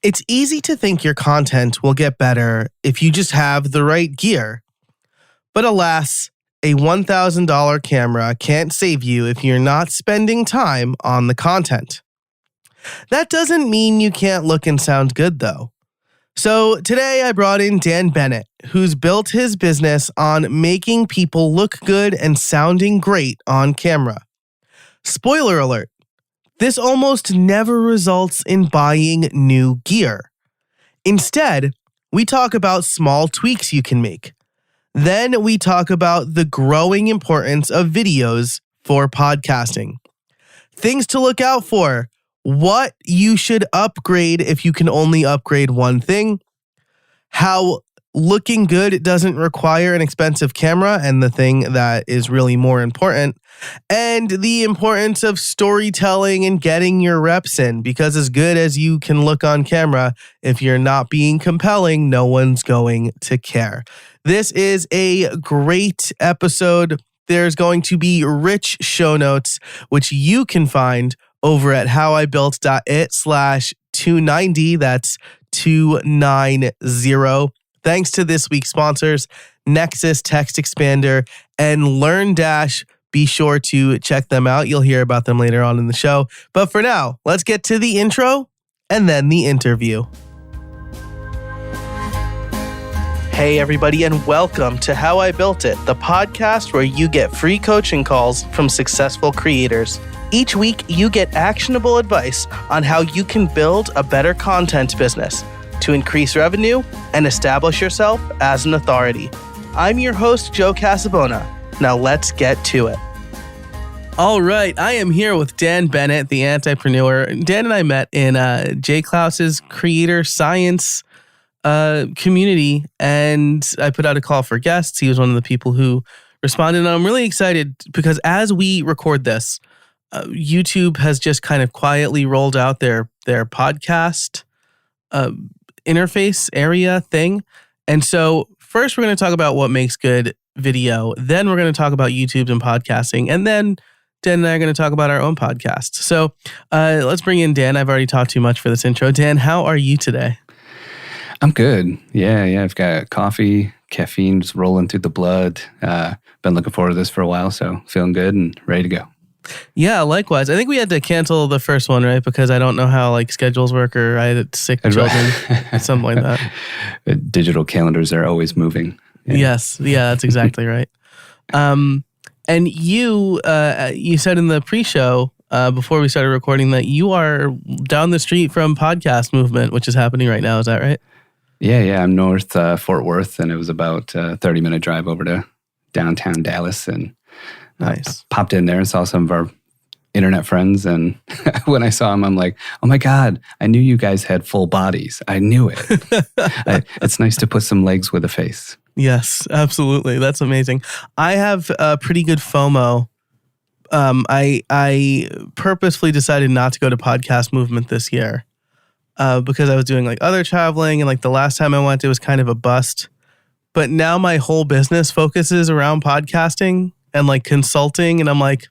It's easy to think your content will get better if you just have the right gear. But alas, a $1,000 camera can't save you if you're not spending time on the content. That doesn't mean you can't look and sound good, though. So today I brought in Dan Bennett, who's built his business on making people look good and sounding great on camera. Spoiler alert, this almost never results in buying new gear. Instead, we talk about small tweaks you can make. Then we talk about the growing importance of videos for podcasting. Things to look out for. What you should upgrade if you can only upgrade one thing. How looking good doesn't require an expensive camera and the thing that is really more important. And the importance of storytelling and getting your reps in, because as good as you can look on camera, if you're not being compelling, no one's going to care. This is a great episode. There's going to be rich show notes, which you can find over at howibuilt.it/290. That's 290. Thanks to this week's sponsors, Nexus Text Expander and LearnDash. Be sure to check them out. You'll hear about them later on in the show. But for now, let's get to the intro and then the interview. Hey, everybody, and welcome to How I Built It, the podcast where you get free coaching calls from successful creators. Each week, you get actionable advice on how you can build a better content business to increase revenue and establish yourself as an authority. I'm your host, Joe Casabona. Now let's get to it. All right, I am here with Dan Bennett, the Antipreneur. Dan and I met in Jay Klaus's Creator Science community, and I put out a call for guests. He was one of the people who responded, and I'm really excited because as we record this, YouTube has just kind of quietly rolled out their podcast interface area thing. And so first we're going to talk about what makes good video. Then we're going to talk about YouTube and podcasting. And then Dan and I are going to talk about our own podcast. So let's bring in Dan. I've already talked too much for this intro. Dan, how are you today? I'm good. Yeah. I've got coffee, caffeine just rolling through the blood. Been looking forward to this for a while, so feeling good and ready to go. Yeah, likewise. I think we had to cancel the first one, right? Because I don't know how schedules work, or I had sick children, something like that. Digital calendars are always moving. Yeah. Yes. Yeah, that's exactly right. And you said in the pre-show, before we started recording, that you are down the street from Podcast Movement, which is happening right now. Is that right? Yeah. I'm north Fort Worth, and it was about a 30-minute drive over to downtown Dallas, and nice. Popped in there and saw some of our internet friends, and when I saw them, I'm like, oh my God, I knew you guys had full bodies. I knew it. It's nice to put some legs with a face. Yes, absolutely. That's amazing. I have pretty good FOMO. I purposefully decided not to go to Podcast Movement this year because I was doing other traveling, and the last time I went, it was kind of a bust. But now my whole business focuses around podcasting and consulting, and I'm like,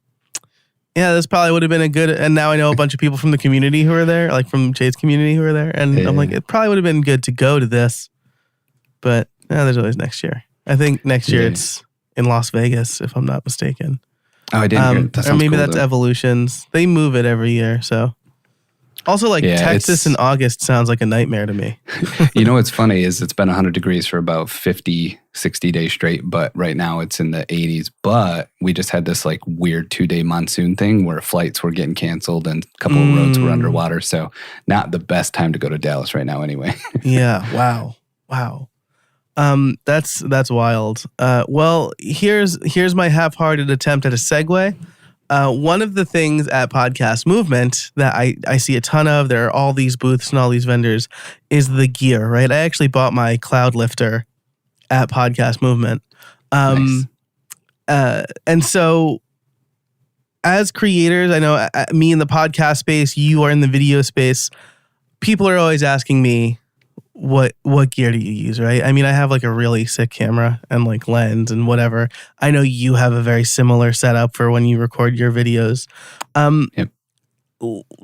yeah, this probably would have been a good, and now I know a bunch of people from the community who are there, from Jay's community who are there, and yeah. I'm like, it probably would have been good to go to this, but there's always next year. I think next year it's in Las Vegas, if I'm not mistaken. Oh, I didn't hear that. Or maybe cool, that's though. Evolutions. They move it every year, so. Also, Texas in August sounds like a nightmare to me. You know what's funny is it's been 100 degrees for about 50, 60 days straight, but right now it's in the 80s. But we just had this weird 2-day monsoon thing where flights were getting canceled and a couple of roads were underwater. So not the best time to go to Dallas right now anyway. Yeah, wow. That's wild. Well, here's my half-hearted attempt at a segue. One of the things at Podcast Movement that I see a ton of, there are all these booths and all these vendors, is the gear, right? I actually bought my cloud lifter at Podcast Movement. Nice. And so as creators, I know me in the podcast space, you are in the video space, people are always asking me, what gear do you use, right? I mean, I have a really sick camera and lens and whatever. I know you have a very similar setup for when you record your videos. Yep.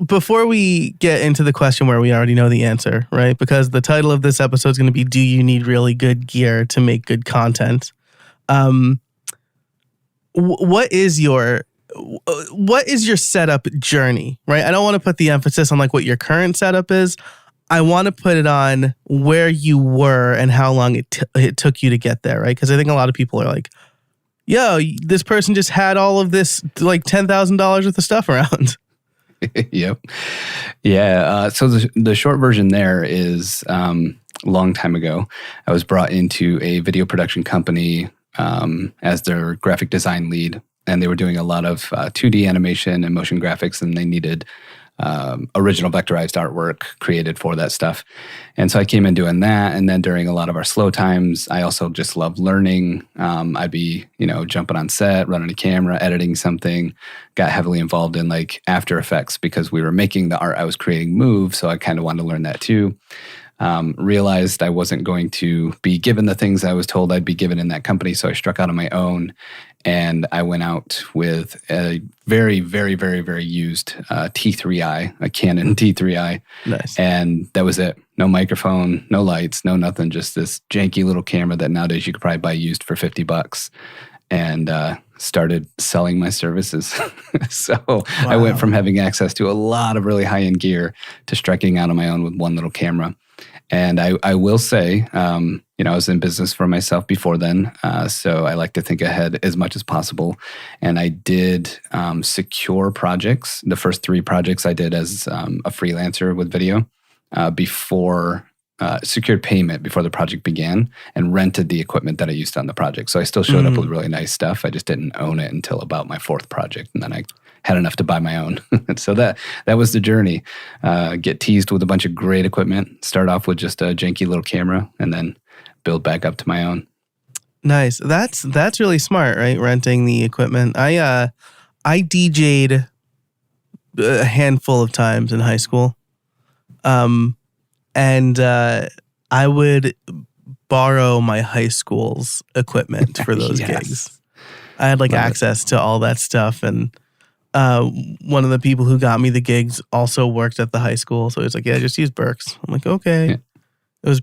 before we get into the question where we already know the answer, right? Because the title of this episode is going to be, do you need really good gear to make good content? What is your setup journey, right? I don't want to put the emphasis on like what your current setup is. I want to put it on where you were and how long it took you to get there, right? Because I think a lot of people are like, yo, this person just had all of this like $10,000 worth of stuff around. Yep. Yeah. So the short version there is a long time ago, I was brought into a video production company as their graphic design lead. And they were doing a lot of 2D animation and motion graphics, and they needed original vectorized artwork created for that stuff. And so I came in doing that. And then during a lot of our slow times, I also just loved learning. I'd be, jumping on set, running a camera, editing something, got heavily involved in like After Effects because we were making the art I was creating move. So I kind of wanted to learn that too. Realized I wasn't going to be given the things I was told I'd be given in that company. So I struck out on my own. And I went out with a very, very, very, very used T3i, a Canon T3i. Nice. And that was it. No microphone, no lights, no nothing. Just this janky little camera that nowadays you could probably buy used for $50. And started selling my services. So wow. I went from having access to a lot of really high-end gear to striking out on my own with one little camera. And I will say, I was in business for myself before then, so I like to think ahead as much as possible. And I did secure projects. The first 3 projects I did as a freelancer with video before secured payment before the project began and rented the equipment that I used on the project. So I still showed up with really nice stuff. I just didn't own it until about my 4th project, and then I had enough to buy my own. So that was the journey. Get teased with a bunch of great equipment, start off with just a janky little camera, and then build back up to my own. Nice. That's really smart, right? Renting the equipment. I DJ'd a handful of times in high school. And I would borrow my high school's equipment for those gigs. I had like access to all that stuff, and one of the people who got me the gigs also worked at the high school, so he was like, "Yeah, just use Burks." I'm like, "Okay." Yeah. It was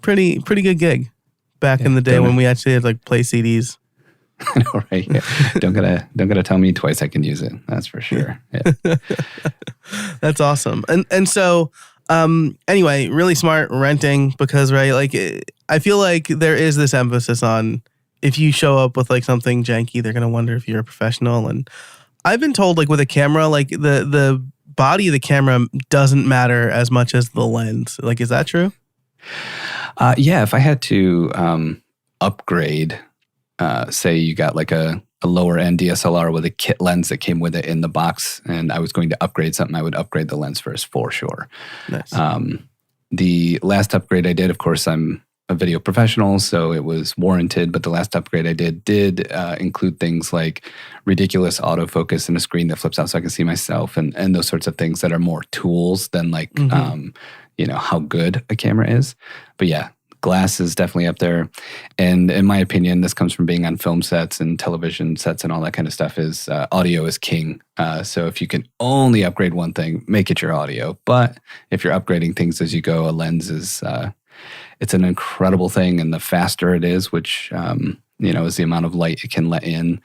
pretty good gig back in the day when we actually had like play CDs. I know, right? Yeah. Don't gotta tell me twice I can use it. That's for sure. Yeah. That's awesome. And so. Anyway, really smart renting because, right, like I feel like there is this emphasis on if you show up with like something janky, they're going to wonder if you're a professional. And I've been told like with a camera, like the body of the camera doesn't matter as much as the lens. Like, is that true? Yeah. If I had to upgrade, say you got like a lower end DSLR with a kit lens that came with it in the box, and I was going to upgrade something, I would upgrade the lens first for sure. Nice. The last upgrade I did, of course, I'm a video professional, so it was warranted, but the last upgrade I did include things like ridiculous autofocus and a screen that flips out so I can see myself and those sorts of things that are more tools than like, how good a camera is. But yeah, glass is definitely up there. And in my opinion, this comes from being on film sets and television sets and all that kind of stuff, is audio is king. So if you can only upgrade one thing, make it your audio. But if you're upgrading things as you go, a lens is, it's an incredible thing. And the faster it is, which, is the amount of light it can let in,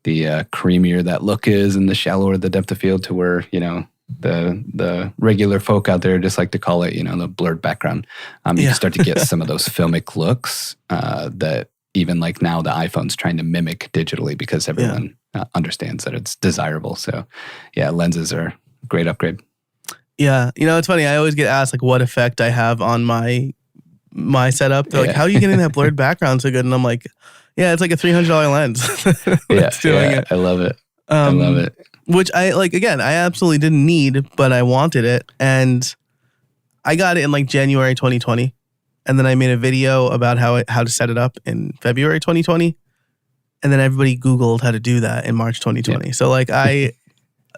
the creamier that look is and the shallower the depth of field to where, the regular folk out there just like to call it, the blurred background. You can start to get some of those filmic looks that even like now the iPhone's trying to mimic digitally because everyone understands that it's desirable. So yeah, lenses are a great upgrade. Yeah. It's funny. I always get asked like what effect I have on my setup. They're like, how are you getting that blurred background so good? And I'm like, yeah, it's like a $300 lens. Doing it. I love it. I love it. Which I absolutely didn't need, but I wanted it. And I got it in like January 2020. And then I made a video about how to set it up in February 2020. And then everybody Googled how to do that in March 2020. Yeah. So like I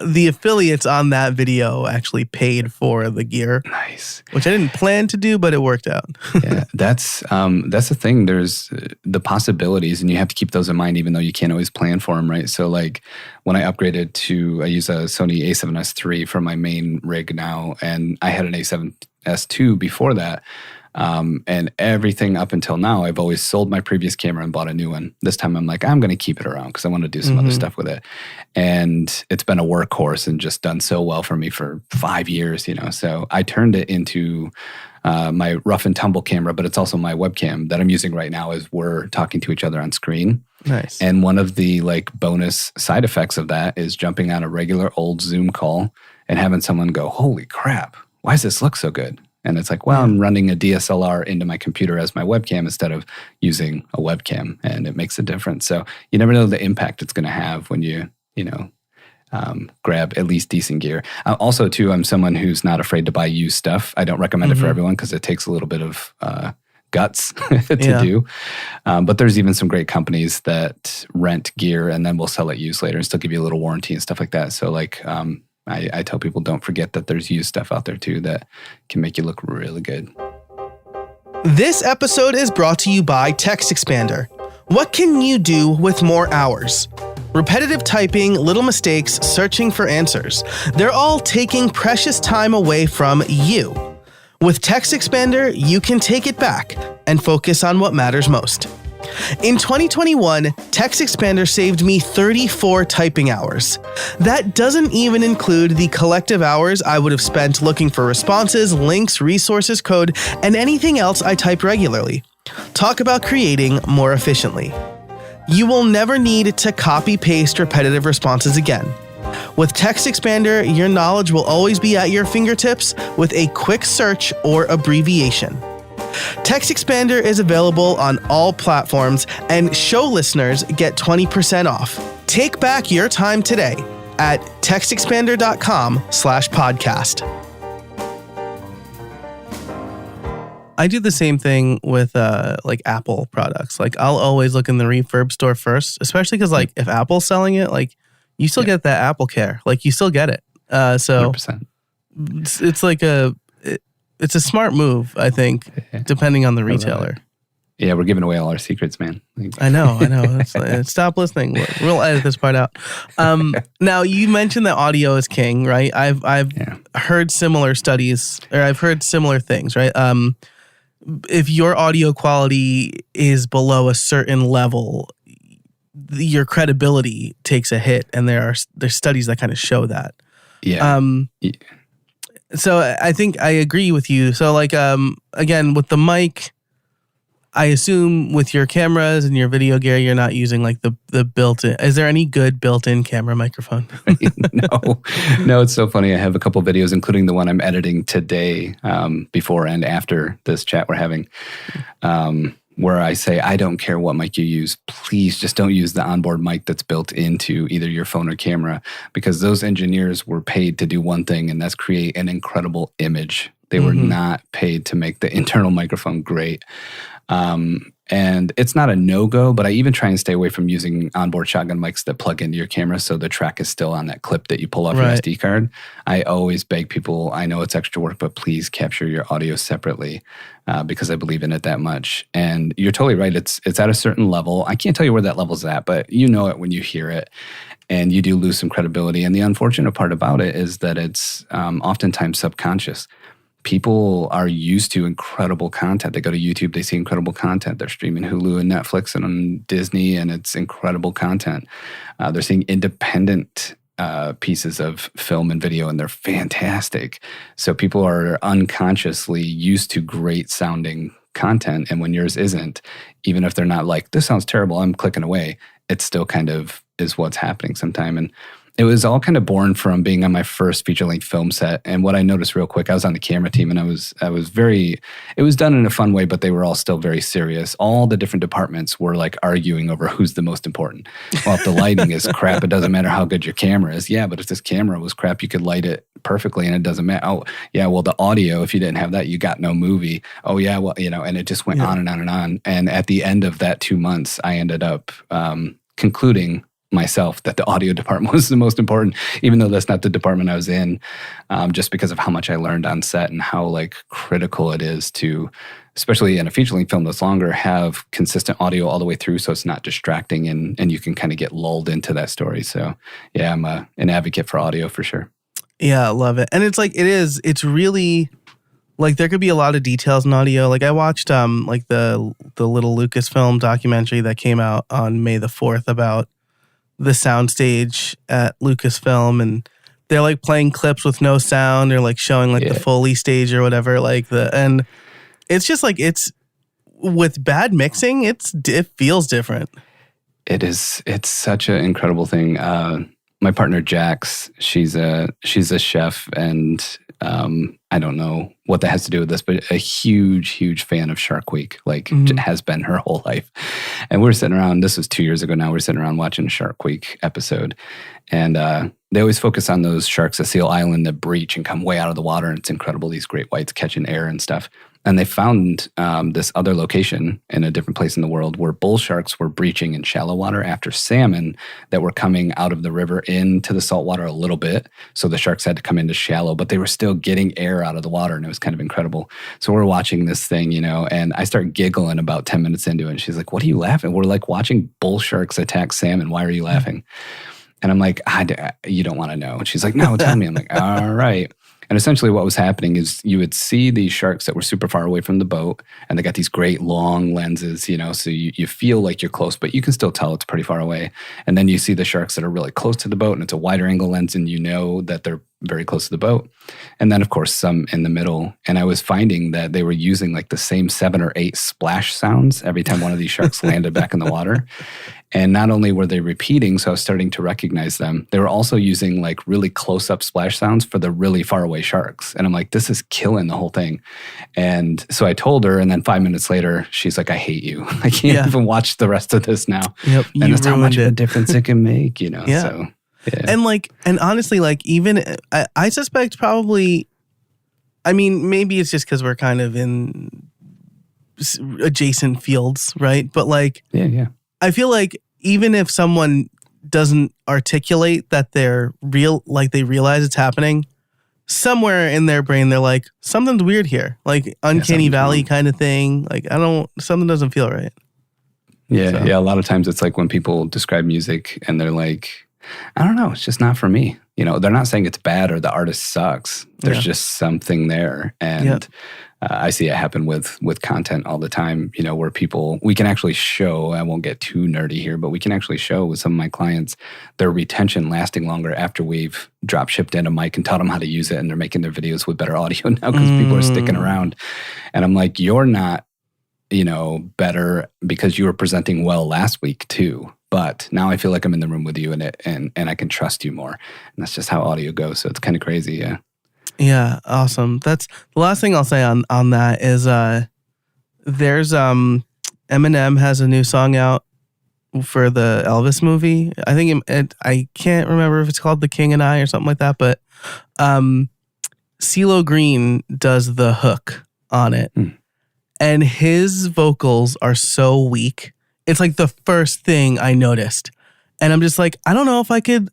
the affiliates on that video actually paid for the gear. Nice. Which I didn't plan to do, but it worked out. Yeah, that's the thing. There's the possibilities, and you have to keep those in mind, even though you can't always plan for them, right? So like when I upgraded I use a Sony a7S III for my main rig now, and I had an a7S II before that. And everything up until now, I've always sold my previous camera and bought a new one. This time I'm like, I'm going to keep it around because I want to do some other stuff with it. And it's been a workhorse and just done so well for me for 5 years, So I turned it into my rough and tumble camera, but it's also my webcam that I'm using right now as we're talking to each other on screen. Nice. And one of the bonus side effects of that is jumping on a regular old Zoom call and having someone go, holy crap, why does this look so good? And it's like, well, I'm running a DSLR into my computer as my webcam instead of using a webcam, and it makes a difference. So you never know the impact it's going to have when you grab at least decent gear. Also, too, I'm someone who's not afraid to buy used stuff. I don't recommend it for everyone because it takes a little bit of guts to do. But there's even some great companies that rent gear and then will sell it used later and still give you a little warranty and stuff like that. So I tell people don't forget that there's used stuff out there too that can make you look really good. This episode is brought to you by Text Expander. What can you do with more hours? Repetitive typing, little mistakes, searching for answers. They're all taking precious time away from you. With Text Expander, you can take it back and focus on what matters most. In 2021, Text Expander saved me 34 typing hours. That doesn't even include the collective hours I would have spent looking for responses, links, resources, code, and anything else I type regularly. Talk about creating more efficiently. You will never need to copy-paste repetitive responses again. With Text Expander, your knowledge will always be at your fingertips with a quick search or abbreviation. Text Expander is available on all platforms, and show listeners get 20% off. Take back your time today at textexpander.com/podcast. I do the same thing with Apple products. I'll always look in the refurb store first, especially because if Apple's selling it, you still get that Apple Care. You still get it. So 100%. It's a smart move, I think, depending on the retailer. Yeah, we're giving away all our secrets, man. I know. Stop listening. We'll edit this part out. Now, you mentioned that audio is king, right? I've heard similar studies, or I've heard similar things, right? If your audio quality is below a certain level, your credibility takes a hit, and there's studies that kind of show that. Yeah. So I think I agree with you. So again, with the mic, I assume with your cameras and your video gear, you're not using the built-in. Is there any good built-in camera microphone? No, it's so funny. I have a couple videos, including the one I'm editing today, before and after this chat we're having, where I say, I don't care what mic you use. Please just don't use the onboard mic that's built into either your phone or camera, because those engineers were paid to do one thing, and that's create an incredible image. They were not paid to make the internal microphone great. And it's not a no-go, but I even try and stay away from using onboard shotgun mics that plug into your camera so the track is still on that clip that you pull off your SD card. I always beg people, I know it's extra work, but please capture your audio separately because I believe in it that much. And you're totally right. It's at a certain level. I can't tell you where that level's at, but you know it when you hear it. And you do lose some credibility. And the unfortunate part about it is that it's oftentimes subconscious. People are used to incredible content. They go to YouTube, they see incredible content. They're streaming Hulu and Netflix and on Disney, and it's incredible content. They're seeing independent pieces of film and video, and they're fantastic. So people are unconsciously used to great sounding content. And when yours isn't, even if they're not like, this sounds terrible, I'm clicking away, it still kind of is what's happening sometime. And it was all kind of born from being on my first feature-length film set. And what I noticed real quick, I was on the camera team, and it was done in a fun way, but they were all still very serious. All the different departments were arguing over who's the most important. Well, if the lighting is crap, it doesn't matter how good your camera is. Yeah, but if this camera was crap, you could light it perfectly and it doesn't matter. Oh, yeah, well, the audio, if you didn't have that, you got no movie. Oh, yeah, well, and it just went on and on and on. And at the end of that 2 months, I ended up concluding myself that the audio department was the most important, even though that's not the department I was in, just because of how much I learned on set and how like critical it is to, especially in a feature-length film that's longer, have consistent audio all the way through so it's not distracting and you can kind of get lulled into that story. So yeah, I'm an advocate for audio for sure. Yeah, I love it. And it's really like there could be a lot of details in audio. Like I watched like the little Lucasfilm documentary that came out on May the 4th about the soundstage at Lucasfilm, and they're like playing clips with no sound or like showing like the Foley stage or whatever, and it's just like it's with bad mixing, it feels different. It's such an incredible thing. My partner Jax, she's a chef, and I don't know what that has to do with this, but a huge fan of Shark Week, like has been her whole life. And we're sitting around, this was 2 years ago now, we're sitting around watching a Shark Week episode. And they always focus on those sharks at Seal Island that breach and come way out of the water. And it's incredible, these great whites catching air and stuff. And they found this other location in a different place in the world where bull sharks were breaching in shallow water after salmon that were coming out of the river into the salt water a little bit. So the sharks had to come into shallow, but they were still getting air out of the water, and it was kind of incredible. So we're watching this thing, and I start giggling about 10 minutes into it. And she's like, "What are you laughing? We're like watching bull sharks attack salmon. Why are you laughing?" And I'm like, "You don't want to know." And she's like, "No, tell me." I'm like, "All right." And essentially what was happening is you would see these sharks that were super far away from the boat, and they got these great long lenses, so you feel like you're close, but you can still tell it's pretty far away. And then you see the sharks that are really close to the boat, and it's a wider angle lens, and you know that they're very close to the boat. And then, of course, some in the middle. And I was finding that they were using like the same 7 or 8 splash sounds every time one of these sharks landed back in the water. And not only were they repeating, so I was starting to recognize them, they were also using like really close-up splash sounds for the really far away sharks. And I'm like, this is killing the whole thing. And so I told her, and then 5 minutes later, she's like, "I hate you. I can't even watch the rest of this now." Yep, and that's how much of a difference it can make, Yeah. So, yeah. And honestly, like even, I suspect probably, I mean, maybe it's just because we're kind of in adjacent fields, right? But like, yeah. I feel like even if someone doesn't articulate that they're real, like they realize it's happening, somewhere in their brain, they're like, something's weird here. Like uncanny valley kind of thing. Like something doesn't feel right. Yeah. So. Yeah. A lot of times it's like when people describe music and they're like, "I don't know, it's just not for me." They're not saying it's bad or the artist sucks. There's just something there. And I see it happen with content all the time, where we can actually show, I won't get too nerdy here, but we can actually show with some of my clients their retention lasting longer after we've drop shipped in a mic and taught them how to use it. And they're making their videos with better audio now because people are sticking around. And I'm like, you're not, better because you were presenting well last week too. But now I feel like I'm in the room with you and I can trust you more. And that's just how audio goes. So it's kind of crazy. Yeah. Yeah. Awesome. That's the last thing I'll say on that is, there's, Eminem has a new song out for the Elvis movie. I think I can't remember if it's called The King and I or something like that, but, CeeLo Green does the hook on it. And his vocals are so weak. It's like the first thing I noticed. And I'm just like, I don't know if I could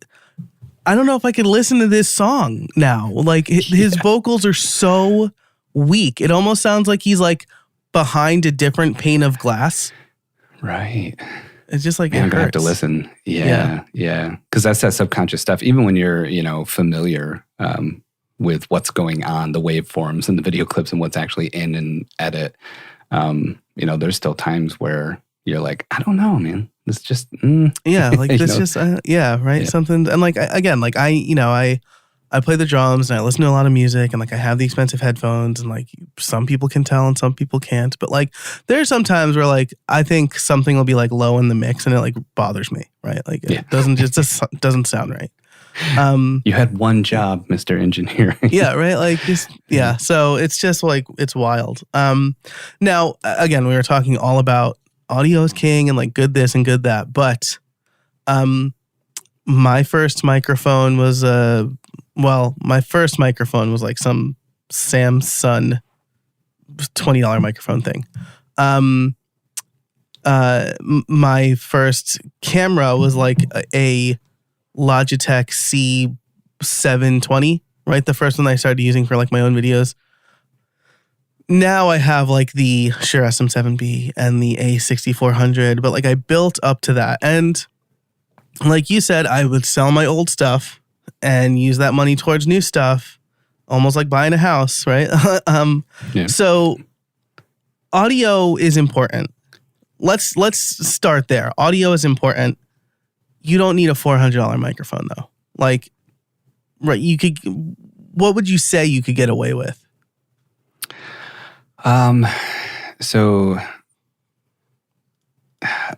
listen to this song now. Like his vocals are so weak. It almost sounds like he's like behind a different pane of glass. Right. It's just like, I'm going to have to listen. Yeah. Because that's that subconscious stuff. Even when you're, familiar with what's going on, the waveforms and the video clips and what's actually in an edit, there's still times where you're like, I don't know, man. It's just, like this just, right. Yeah. Something. And like, I play the drums and I listen to a lot of music and like I have the expensive headphones and like some people can tell and some people can't. But like there's some times where like I think something will be like low in the mix and it like bothers me, right? Like it doesn't sound right. You had one job, Mr. Engineer. Yeah, right. Like just so it's just like it's wild. Now again, we were talking all about audio is king and like good this and good that, but my first microphone was like some Samsung $20 microphone thing. my first camera was like a Logitech C720, right? The first one I started using for like my own videos. Now I have like the Shure SM7B and the A6400, but like I built up to that. And like you said, I would sell my old stuff and use that money towards new stuff, almost like buying a house, right? So audio is important. Let's start there. Audio is important. You don't need a $400 microphone though. Like, right? What would you say you could get away with? So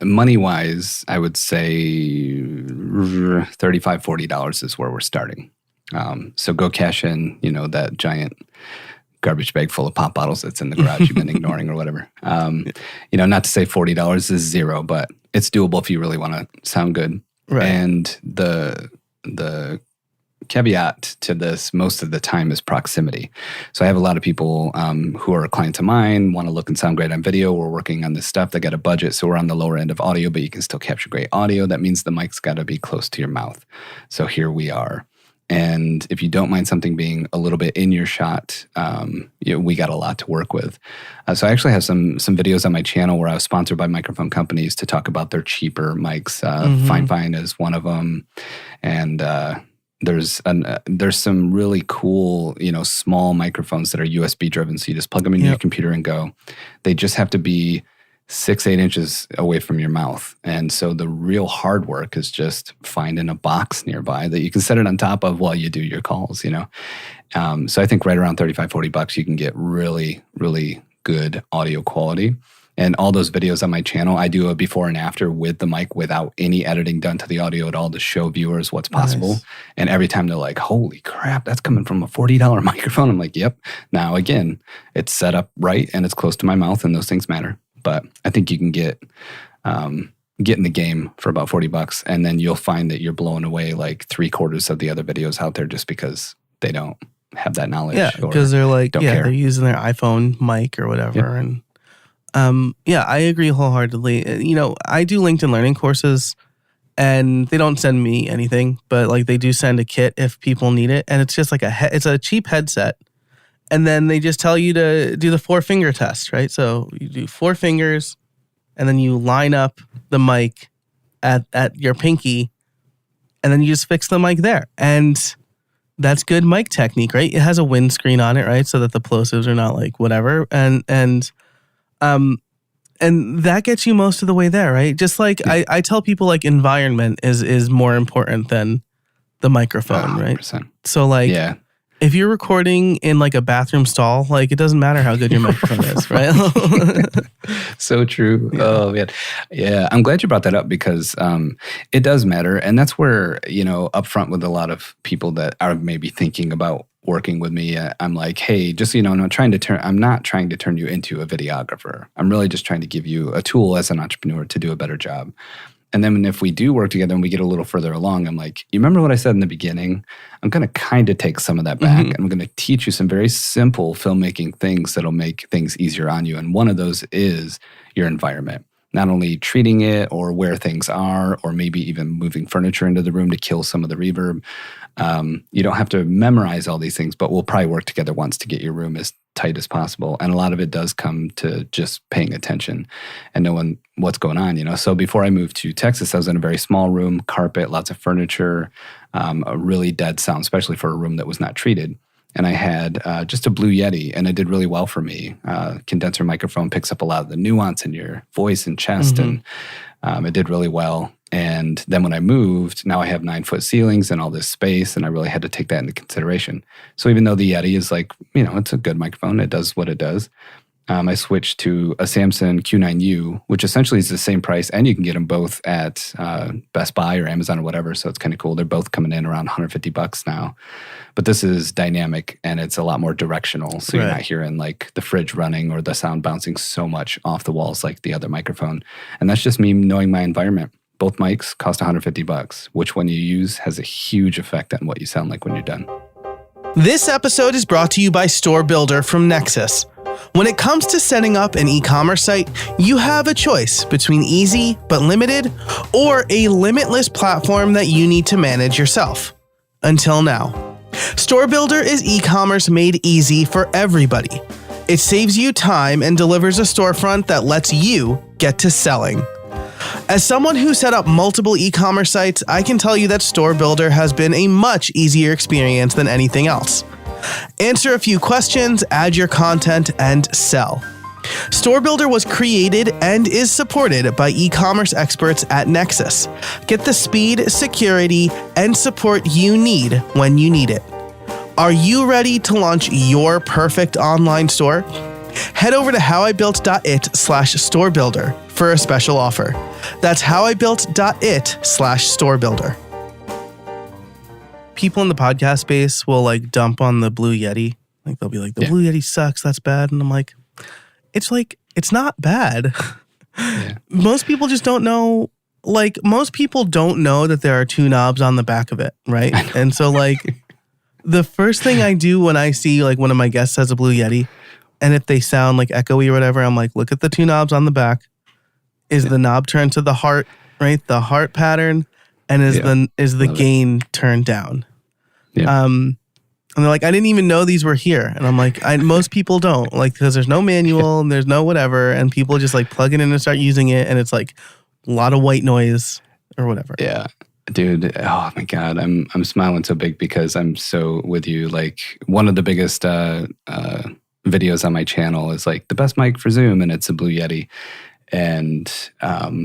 money-wise, I would say $35, $40 is where we're starting. So go cash in, that giant garbage bag full of pop bottles that's in the garage you've been ignoring or whatever. Not to say $40 is zero, but it's doable if you really want to sound good. Right. And the caveat to this most of the time is proximity. So I have a lot of people who are clients of mine, want to look and sound great on video. We're working on this stuff. They got a budget, so we're on the lower end of audio, but you can still capture great audio. That means the mic's got to be close to your mouth. So here we are. And if you don't mind something being a little bit in your shot, we got a lot to work with. So I actually have some videos on my channel where I was sponsored by microphone companies to talk about their cheaper mics. Fine is one of them. And there's some really cool, small microphones that are USB driven. So you just plug them into your computer and go. They just have to be 6-8 inches away from your mouth. And so the real hard work is just finding a box nearby that you can set it on top of while you do your calls, So I think right around $35-$40 you can get really, really good audio quality. And all those videos on my channel, I do a before and after with the mic without any editing done to the audio at all to show viewers what's possible. Nice. And every time they're like, holy crap, that's coming from a $40 microphone. I'm like, yep. Now, again, it's set up right and it's close to my mouth and those things matter. But I think you can get in the game for about $40, and then you'll find that you're blowing away like 3/4 of the other videos out there just because they don't have that knowledge. Yeah, because they're like, care. They're using their iPhone mic or whatever. Yep. And I agree wholeheartedly. I do LinkedIn Learning courses, and they don't send me anything, but like they do send a kit if people need it, and it's just like it's a cheap headset. And then they just tell you to do the 4-finger test, right? So you do 4 fingers, and then you line up the mic at your pinky, and then you just fix the mic there. And that's good mic technique, right? It has a windscreen on it, right? So that the plosives are not like whatever. And that gets you most of the way there, right? Just like I tell people, like environment is more important than the microphone, 100%. Right? So like, if you're recording in like a bathroom stall, like it doesn't matter how good your microphone is, right? So true. Yeah. Oh man. Yeah. I'm glad you brought that up because it does matter. And that's where, upfront with a lot of people that are maybe thinking about working with me, I'm like, hey, just so you know, I'm not trying to turn you into a videographer. I'm really just trying to give you a tool as an entrepreneur to do a better job. And then if we do work together and we get a little further along, I'm like, you remember what I said in the beginning? I'm going to kind of take some of that back. And I'm going to teach you some very simple filmmaking things that'll make things easier on you. And one of those is your environment. Not only treating it or where things are, or maybe even moving furniture into the room to kill some of the reverb. You don't have to memorize all these things, but we'll probably work together once to get your room as tight as possible. And a lot of it does come to just paying attention and knowing what's going on, So before I moved to Texas, I was in a very small room, carpet, lots of furniture, a really dead sound, especially for a room that was not treated. And I had just a Blue Yeti, and it did really well for me. Condenser microphone picks up a lot of the nuance in your voice and chest, and it did really well. And then when I moved, now I have 9-foot ceilings and all this space, and I really had to take that into consideration. So even though the Yeti is like, it's a good microphone, it does what it does, I switched to a Samson Q9U, which essentially is the same price, and you can get them both at Best Buy or Amazon or whatever, so it's kind of cool. They're both coming in around $150 now. But this is dynamic, and it's a lot more directional, so you're not hearing like the fridge running or the sound bouncing so much off the walls like the other microphone. And that's just me knowing my environment. Both mics cost $150. Which one you use has a huge effect on what you sound like when you're done. This episode is brought to you by Store Builder from Nexus. When it comes to setting up an e-commerce site, you have a choice between easy but limited or a limitless platform that you need to manage yourself. Until now. Store Builder is e-commerce made easy for everybody. It saves you time and delivers a storefront that lets you get to selling. As someone who set up multiple e-commerce sites, I can tell you that Store Builder has been a much easier experience than anything else. Answer a few questions, add your content, and sell. Store Builder was created and is supported by e-commerce experts at Nexus. Get the speed, security, and support you need when you need it. Are you ready to launch your perfect online store? Head over to howibuilt.it/storebuilder for a special offer. That's howibuilt.it/storebuilder. People in the podcast space will like dump on the Blue Yeti. Like they'll be like, the Blue Yeti sucks, that's bad. And I'm like, it's not bad. Yeah. Most people just don't know. Like most people don't know that there are two knobs on the back of it, right? And so like the first thing I do when I see like one of my guests has a Blue Yeti, and if they sound like echoey or whatever, I'm like, look at the two knobs on the back. Is the knob turned to the heart, right? The heart pattern. And is the gain turned down? Yeah. And they're like, I didn't even know these were here. And I'm like, most people don't, like, because there's no manual and there's no whatever, and people just like plug it in and start using it, and it's like a lot of white noise or whatever. Yeah, dude. Oh my God, I'm smiling so big because I'm so with you. Like one of the biggest videos on my channel is like the best mic for Zoom, and it's a Blue Yeti, and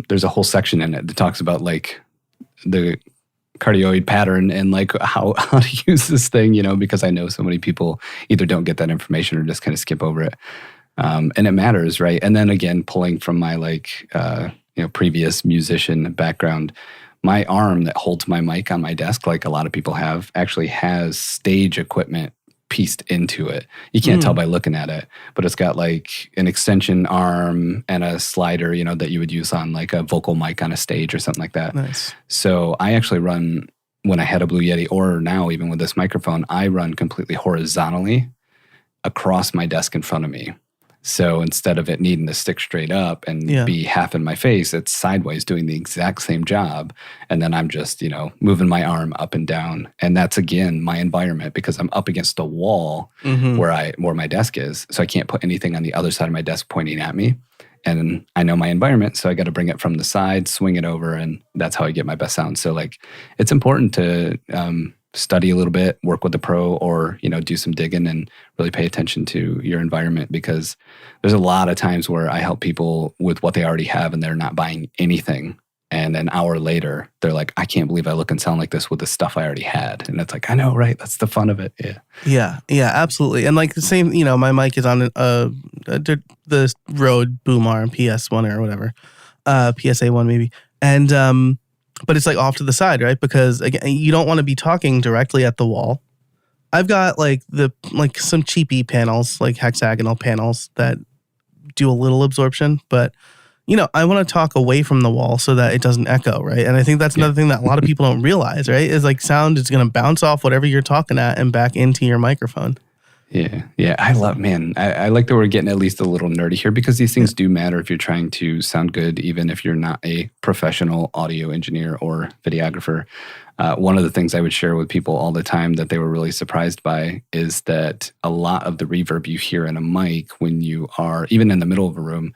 there's a whole section in it that talks about like the cardioid pattern and like how to use this thing, because I know so many people either don't get that information or just kind of skip over it. And it matters, right? And then again, pulling from my like, previous musician background, my arm that holds my mic on my desk, like a lot of people have, actually has stage equipment pieced into it. You can't tell by looking at it, but it's got like an extension arm and a slider, that you would use on like a vocal mic on a stage or something like that. Nice. So I actually run, when I had a Blue Yeti, or now even with this microphone, I run completely horizontally across my desk in front of me. So instead of it needing to stick straight up and be half in my face, it's sideways doing the exact same job. And then I'm just, moving my arm up and down. And that's, again, my environment, because I'm up against the wall where my desk is. So I can't put anything on the other side of my desk pointing at me. And I know my environment, so I got to bring it from the side, swing it over, and that's how I get my best sound. So like, it's important to study a little bit, work with a pro, or, do some digging and really pay attention to your environment, because there's a lot of times where I help people with what they already have and they're not buying anything. And an hour later, they're like, I can't believe I look and sound like this with the stuff I already had. And it's like, I know, right? That's the fun of it. Yeah. Yeah, absolutely. And like the same, my mic is on the Rode boom arm PS1 or whatever, PSA1 maybe. And, but it's like off to the side, right? Because again, you don't want to be talking directly at the wall. I've got like some cheapy panels, like hexagonal panels that do a little absorption, but I want to talk away from the wall so that it doesn't echo, right? And I think that's another thing that a lot of people don't realize, right? Is like sound is going to bounce off whatever you're talking at and back into your microphone. Yeah. I like that we're getting at least a little nerdy here, because these things do matter if you're trying to sound good, even if you're not a professional audio engineer or videographer. One of the things I would share with people all the time that they were really surprised by is that a lot of the reverb you hear in a mic when you are even in the middle of a room,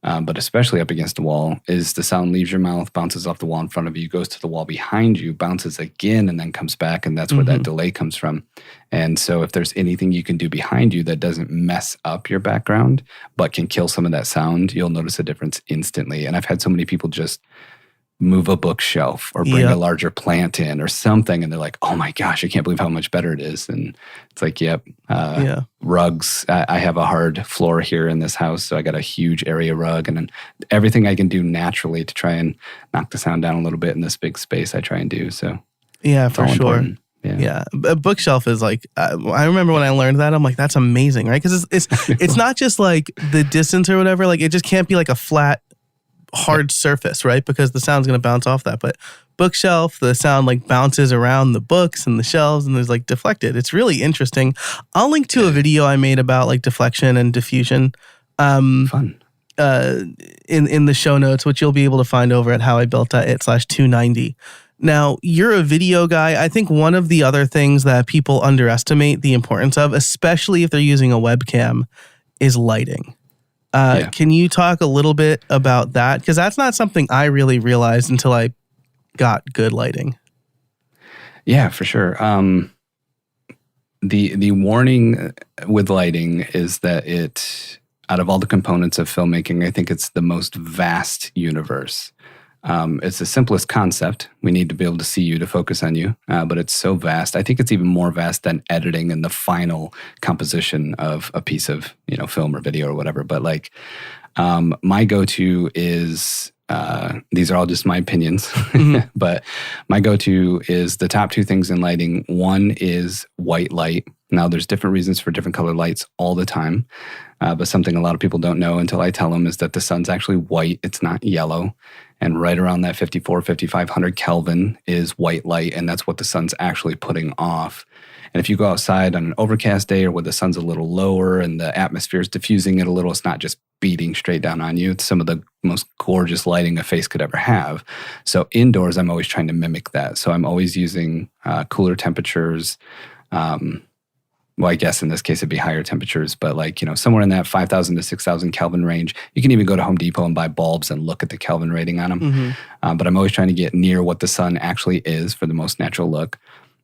but especially up against the wall, is the sound leaves your mouth, bounces off the wall in front of you, goes to the wall behind you, bounces again, and then comes back, and that's where that delay comes from. And so if there's anything you can do behind you that doesn't mess up your background, but can kill some of that sound, you'll notice a difference instantly. And I've had so many people just move a bookshelf or bring a larger plant in or something, and they're like, oh my gosh, I can't believe how much better it is. And it's like, rugs. I have a hard floor here in this house, so I got a huge area rug, and then everything I can do naturally to try and knock the sound down a little bit in this big space, I try and do. So yeah, for sure. Important. Yeah. A bookshelf is like, I remember when I learned that, I'm like, that's amazing, right? Because it's not just like the distance or whatever. Like, it just can't be like a flat hard surface, right? Because the sound's going to bounce off that. But bookshelf, the sound like bounces around the books and the shelves and there's like deflected. It's really interesting. I'll link to a video I made about like deflection and diffusion. Fun. In the show notes, which you'll be able to find over at howibuilt.it/290. Now, you're a video guy. I think one of the other things that people underestimate the importance of, especially if they're using a webcam, is lighting. Can you talk a little bit about that? Because that's not something I really realized until I got good lighting. Yeah, for sure. The warning with lighting is that it, out of all the components of filmmaking, I think it's the most vast universe. It's the simplest concept. We need to be able to see you to focus on you, but it's so vast. I think it's even more vast than editing and the final composition of a piece of film or video or whatever. But like my go-to is these are all just my opinions, but my go-to is the top two things in lighting. One is white light. Now, there's different reasons for different color lights all the time, but something a lot of people don't know until I tell them is that the sun's actually white. It's not yellow. And right around that 5,500 Kelvin is white light, and that's what the sun's actually putting off. And if you go outside on an overcast day or where the sun's a little lower and the atmosphere is diffusing it a little, it's not just beating straight down on you. It's some of the most gorgeous lighting a face could ever have. So indoors, I'm always trying to mimic that. So I'm always using cooler temperatures. Well, I guess in this case, it'd be higher temperatures, but like, somewhere in that 5,000 to 6,000 Kelvin range. You can even go to Home Depot and buy bulbs and look at the Kelvin rating on them. But I'm always trying to get near what the sun actually is for the most natural look.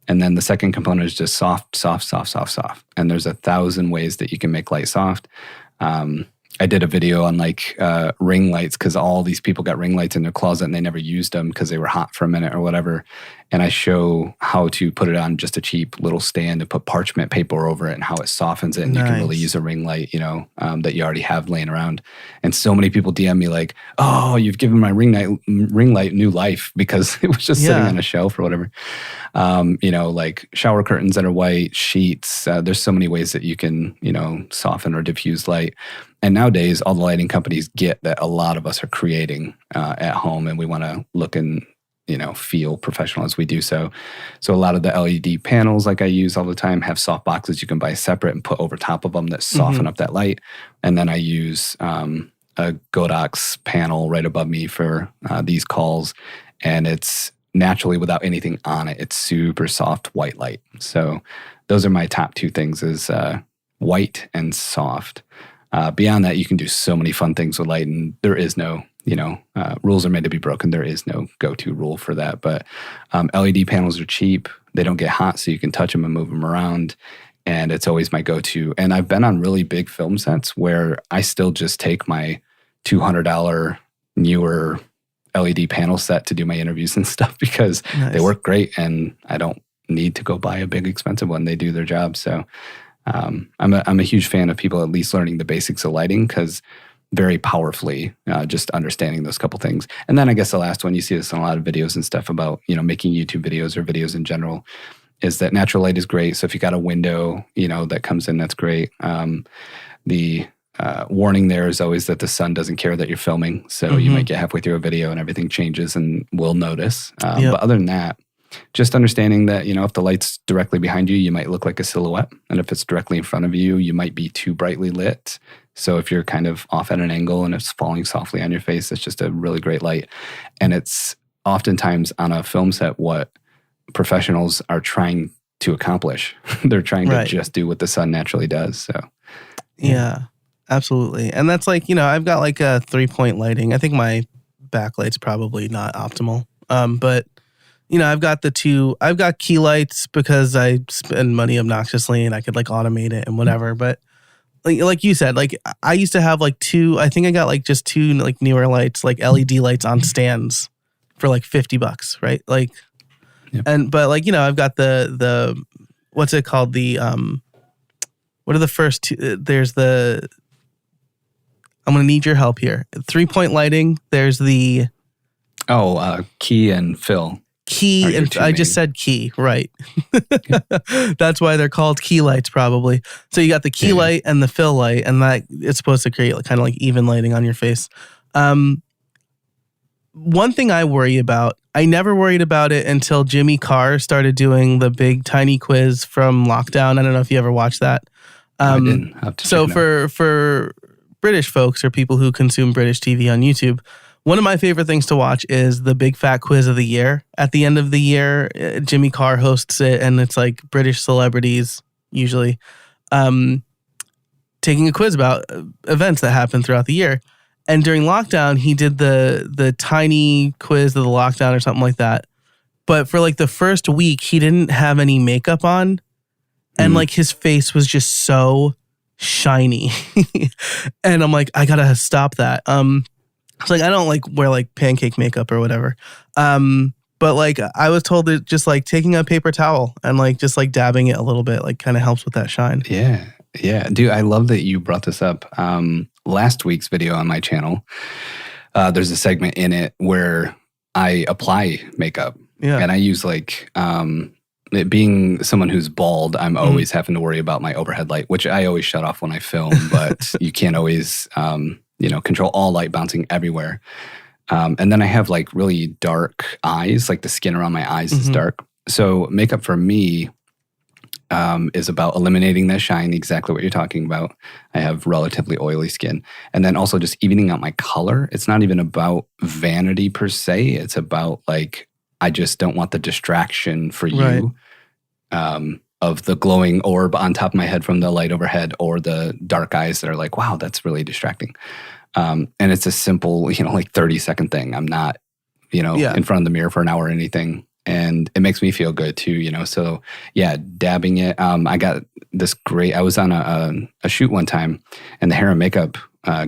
And then the second component is just soft, soft, soft, soft, soft. And there's 1,000 ways that you can make light soft. I did a video on like ring lights because all these people got ring lights in their closet and they never used them because they were hot for a minute or whatever. And I show how to put it on just a cheap little stand and put parchment paper over it and how it softens it. And you can really use a ring light, that you already have laying around. And so many people DM me like, oh, you've given my ring light new life because it was just sitting on a shelf or whatever. Like shower curtains that are white, sheets. There's so many ways that you can, soften or diffuse light. And nowadays, all the lighting companies get that a lot of us are creating at home, and we want to look and feel professional as we do so. So a lot of the LED panels, like I use all the time, have soft boxes you can buy separate and put over top of them that soften up that light. And then I use a Godox panel right above me for these calls, and it's naturally without anything on it. It's super soft white light. So those are my top two things: is white and soft. Beyond that, you can do so many fun things with light, and there is no, rules are made to be broken. There is no go-to rule for that. But LED panels are cheap. They don't get hot, so you can touch them and move them around. And it's always my go-to. And I've been on really big film sets where I still just take my $200 newer LED panel set to do my interviews and stuff because they work great, and I don't need to go buy a big expensive one. They do their job. So I'm a huge fan of people at least learning the basics of lighting because very powerfully just understanding those couple things. And then I guess the last one, you see this in a lot of videos and stuff about, making YouTube videos or videos in general, is that natural light is great. So if you got a window, that comes in, that's great. The warning there is always that the sun doesn't care that you're filming. So you might get halfway through a video and everything changes and we'll notice. But other than that, just understanding that, if the light's directly behind you, you might look like a silhouette. And if it's directly in front of you, you might be too brightly lit. So if you're kind of off at an angle and it's falling softly on your face, it's just a really great light. And it's oftentimes on a film set what professionals are trying to accomplish. They're trying to just do what the sun naturally does. So yeah, absolutely. And that's like, I've got like a 3-point lighting. I think my backlight's probably not optimal. But I've got key lights because I spend money obnoxiously and I could like automate it and whatever. But like you said, like I used to have like I think I got like just two like newer lights, like LED lights on stands for like $50, right? Like, but like, I've got the what's it called? The, what are the first two? There's I'm going to need your help here. 3-point lighting. There's the. Key and fill. Key, and I just said key, right? That's why they're called key lights, probably. So you got the key light and the fill light, and that it's supposed to create kind of like even lighting on your face. one thing I worry about, I never worried about it until Jimmy Carr started doing the big tiny quiz from lockdown. I don't know if you ever watched that. I didn't. I'll have to So check it out. for British folks or people who consume British TV on YouTube, one of my favorite things to watch is the Big Fat Quiz of the Year. At the end of the year, Jimmy Carr hosts it, and it's like British celebrities usually taking a quiz about events that happen throughout the year. And during lockdown, he did the tiny quiz of the lockdown or something like that. But for like the first week, he didn't have any makeup on. And like his face was just so shiny. And I'm like, I gotta stop that. It's like, I don't like wear like pancake makeup or whatever. But like I was told that just like taking a paper towel and like just like dabbing it a little bit, like kind of helps with that shine. Yeah. Yeah. Dude, I love that you brought this up. Last week's video on my channel, there's a segment in it where I apply makeup. Yeah. And I use like, it being someone who's bald, I'm always having to worry about my overhead light, which I always shut off when I film, but you can't always, control all light bouncing everywhere. And then I have like really dark eyes, like the skin around my eyes is dark. So makeup for me is about eliminating that shine, exactly what you're talking about. I have relatively oily skin. And then also just evening out my color. It's not even about vanity per se. It's about like, I just don't want the distraction for you of the glowing orb on top of my head from the light overhead or the dark eyes that are like, wow, that's really distracting. And it's a simple, like 30-second thing. I'm not, in front of the mirror for an hour or anything. And it makes me feel good too, So yeah, dabbing it. I got this great, I was on a shoot one time and the hair and makeup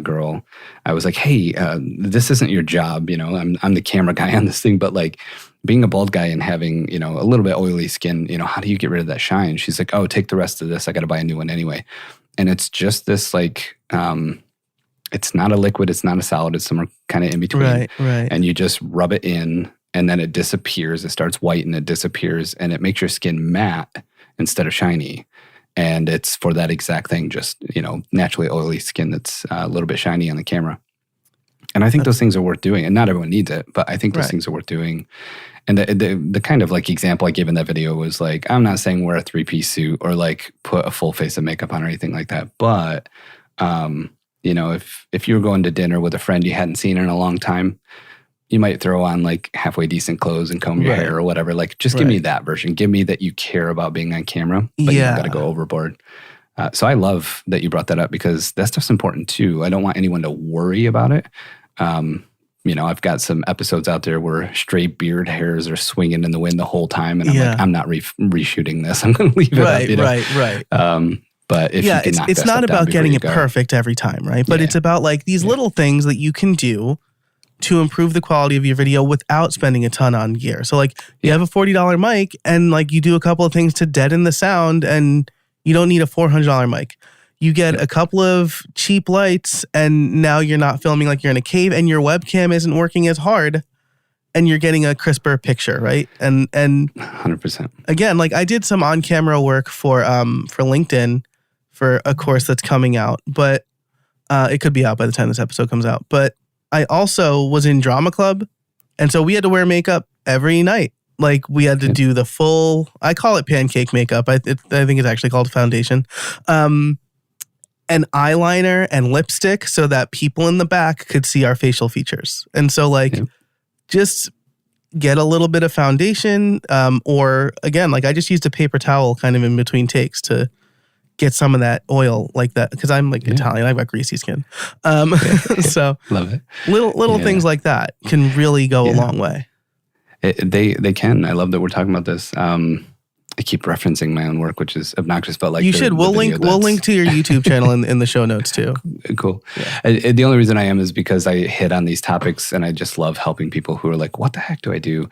girl, I was like, hey, this isn't your job. I'm the camera guy on this thing, but like being a bald guy and having, a little bit oily skin, how do you get rid of that shine? She's like, oh, take the rest of this. I got to buy a new one anyway. And it's just this like, it's not a liquid. It's not a solid. It's somewhere kind of in between. Right. And you just rub it in and then it disappears. It starts white and it disappears and it makes your skin matte instead of shiny. And it's for that exact thing, just, naturally oily skin that's a little bit shiny on the camera. And I think those things are worth doing. And not everyone needs it, but I think those things are worth doing. And the kind of like example I gave in that video was like, I'm not saying wear a 3-piece suit or like put a full face of makeup on or anything like that. But, if you were going to dinner with a friend you hadn't seen in a long time, you might throw on like halfway decent clothes and comb your hair or whatever. Like, just give me that version. Give me that you care about being on camera, but you don't got to go overboard. So I love that you brought that up because that stuff's important too. I don't want anyone to worry about it. I've got some episodes out there where stray beard hairs are swinging in the wind the whole time. And I'm like, I'm not reshooting this. I'm going to leave it up. Right. But if you can knock it's that not stuff down about getting it go. perfect every time, right? But it's about like these little things that you can do to improve the quality of your video without spending a ton on gear. So like you have a $40 mic and like you do a couple of things to deaden the sound and you don't need a $400 mic. You get a couple of cheap lights and now you're not filming like you're in a cave and your webcam isn't working as hard and you're getting a crisper picture, right? And 100%. Again, like I did some on-camera work for LinkedIn for a course that's coming out, but it could be out by the time this episode comes out. But I also was in drama club, and so we had to wear makeup every night. Like we had to do the full, I call it pancake makeup. I think it's actually called foundation. And eyeliner and lipstick so that people in the back could see our facial features. And so like just get a little bit of foundation or again, like I just used a paper towel kind of in between takes to get some of that oil like that because I'm like Italian. I've got greasy skin. So love it. Little things like that can really go a long way. They can. I love that we're talking about this. I keep referencing my own work, which is obnoxious, but like you should. We'll link to your YouTube channel in the show notes too. Cool. Yeah. The only reason I am is because I hit on these topics and I just love helping people who are like, what the heck do I do?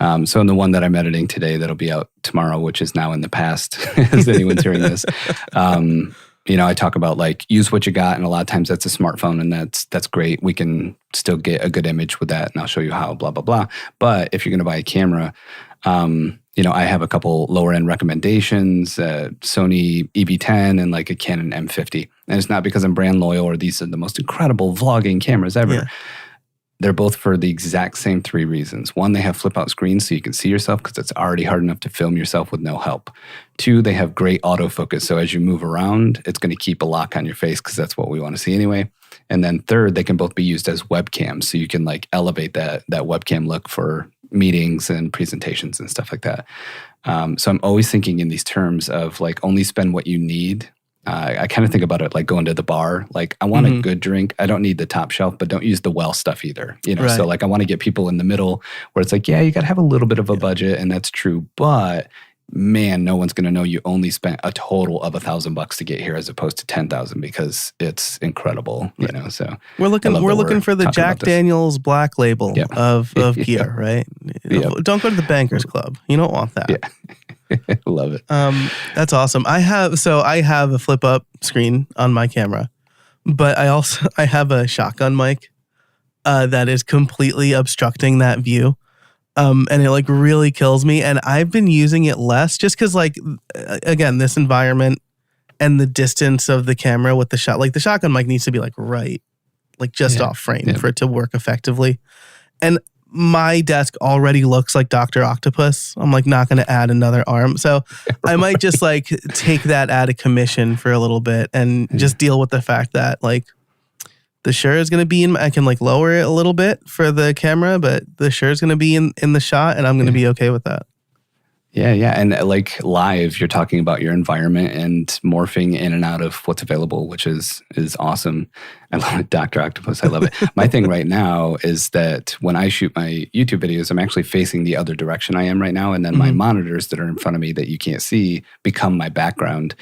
So in the one that I'm editing today, that'll be out tomorrow, which is now in the past, as anyone's hearing this. I talk about like use what you got, and a lot of times that's a smartphone, and that's great. We can still get a good image with that, and I'll show you how. Blah blah blah. But if you're going to buy a camera, I have a couple lower end recommendations: Sony EV10 and like a Canon M50. And it's not because I'm brand loyal or these are the most incredible vlogging cameras ever. Yeah. they're both for the exact same 3 reasons. 1, they have flip out screens so you can see yourself because it's already hard enough to film yourself with no help. 2, they have great autofocus. So as you move around, it's going to keep a lock on your face because that's what we want to see anyway. And then 3rd, they can both be used as webcams. So you can like elevate that webcam look for meetings and presentations and stuff like that. So I'm always thinking in these terms of like only spend what you need. I kind of think about it like going to the bar. Like I want a good drink. I don't need the top shelf, but don't use the well stuff either. You know, Right. So like I want to get people in the middle where it's like, yeah, you got to have a little bit of a budget, and that's true. But man, no one's going to know you only spent a total of $1,000 to get here as opposed to 10,000 because it's incredible. You know, so we're looking for the Jack Daniel's Black Label of gear, right? Don't go to the Bankers Club. You don't want that. Yeah. Love it. That's awesome. I have a flip up screen on my camera, but I have a shotgun mic that is completely obstructing that view. And it like really kills me. And I've been using it less just because like, again, this environment and the distance of the camera with the shot, like the shotgun mic needs to be like right, like just off frame for it to work effectively. And my desk already looks like Dr. Octopus. I'm like not going to add another arm. So I might just like take that out of commission for a little bit and just deal with the fact that like the Shure is going to be in, I can like lower it a little bit for the camera, but the Shure is going to be in the shot and I'm going to be okay with that. Yeah. And like live, you're talking about your environment and morphing in and out of what's available, which is awesome. I love it, Dr. Octopus. I love it. My thing right now is that when I shoot my YouTube videos, I'm actually facing the other direction I am right now. And then my monitors that are in front of me that you can't see become my background.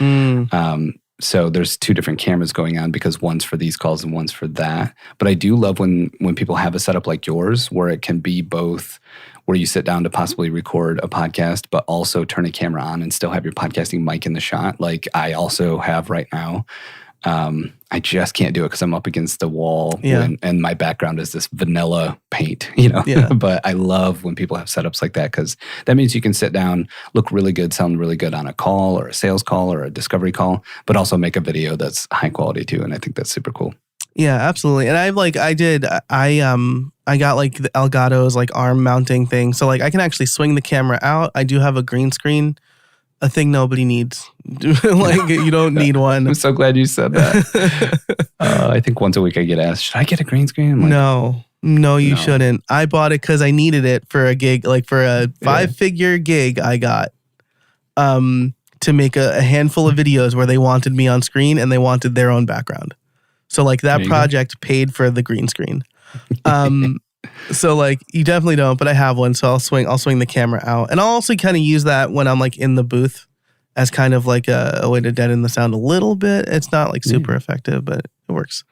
So there's 2 different cameras going on because one's for these calls and one's for that. But I do love when people have a setup like yours where it can be both, where you sit down to possibly record a podcast, but also turn a camera on and still have your podcasting mic in the shot. Like I also have right now. I just can't do it because I'm up against the wall and my background is this vanilla paint, you know. But I love when people have setups like that because that means you can sit down, look really good, sound really good on a call or a sales call or a discovery call, but also make a video that's high quality too. And I think that's super cool. Yeah, absolutely. And I got like the Elgato's like arm mounting thing. So like I can actually swing the camera out. I do have a green screen, a thing nobody needs. Like you don't need one. I'm so glad you said that. I think once a week I get asked, should I get a green screen? I'm like, No, you shouldn't. I bought it because I needed it for a gig, like for a 5-figure gig I got to make a handful of videos where they wanted me on screen and they wanted their own background. So like that project paid for the green screen. So like you definitely don't, but I have one. So I'll swing the camera out, and I'll also kind of use that when I'm like in the booth as kind of like a way to deaden the sound a little bit. It's not like super effective, but it works.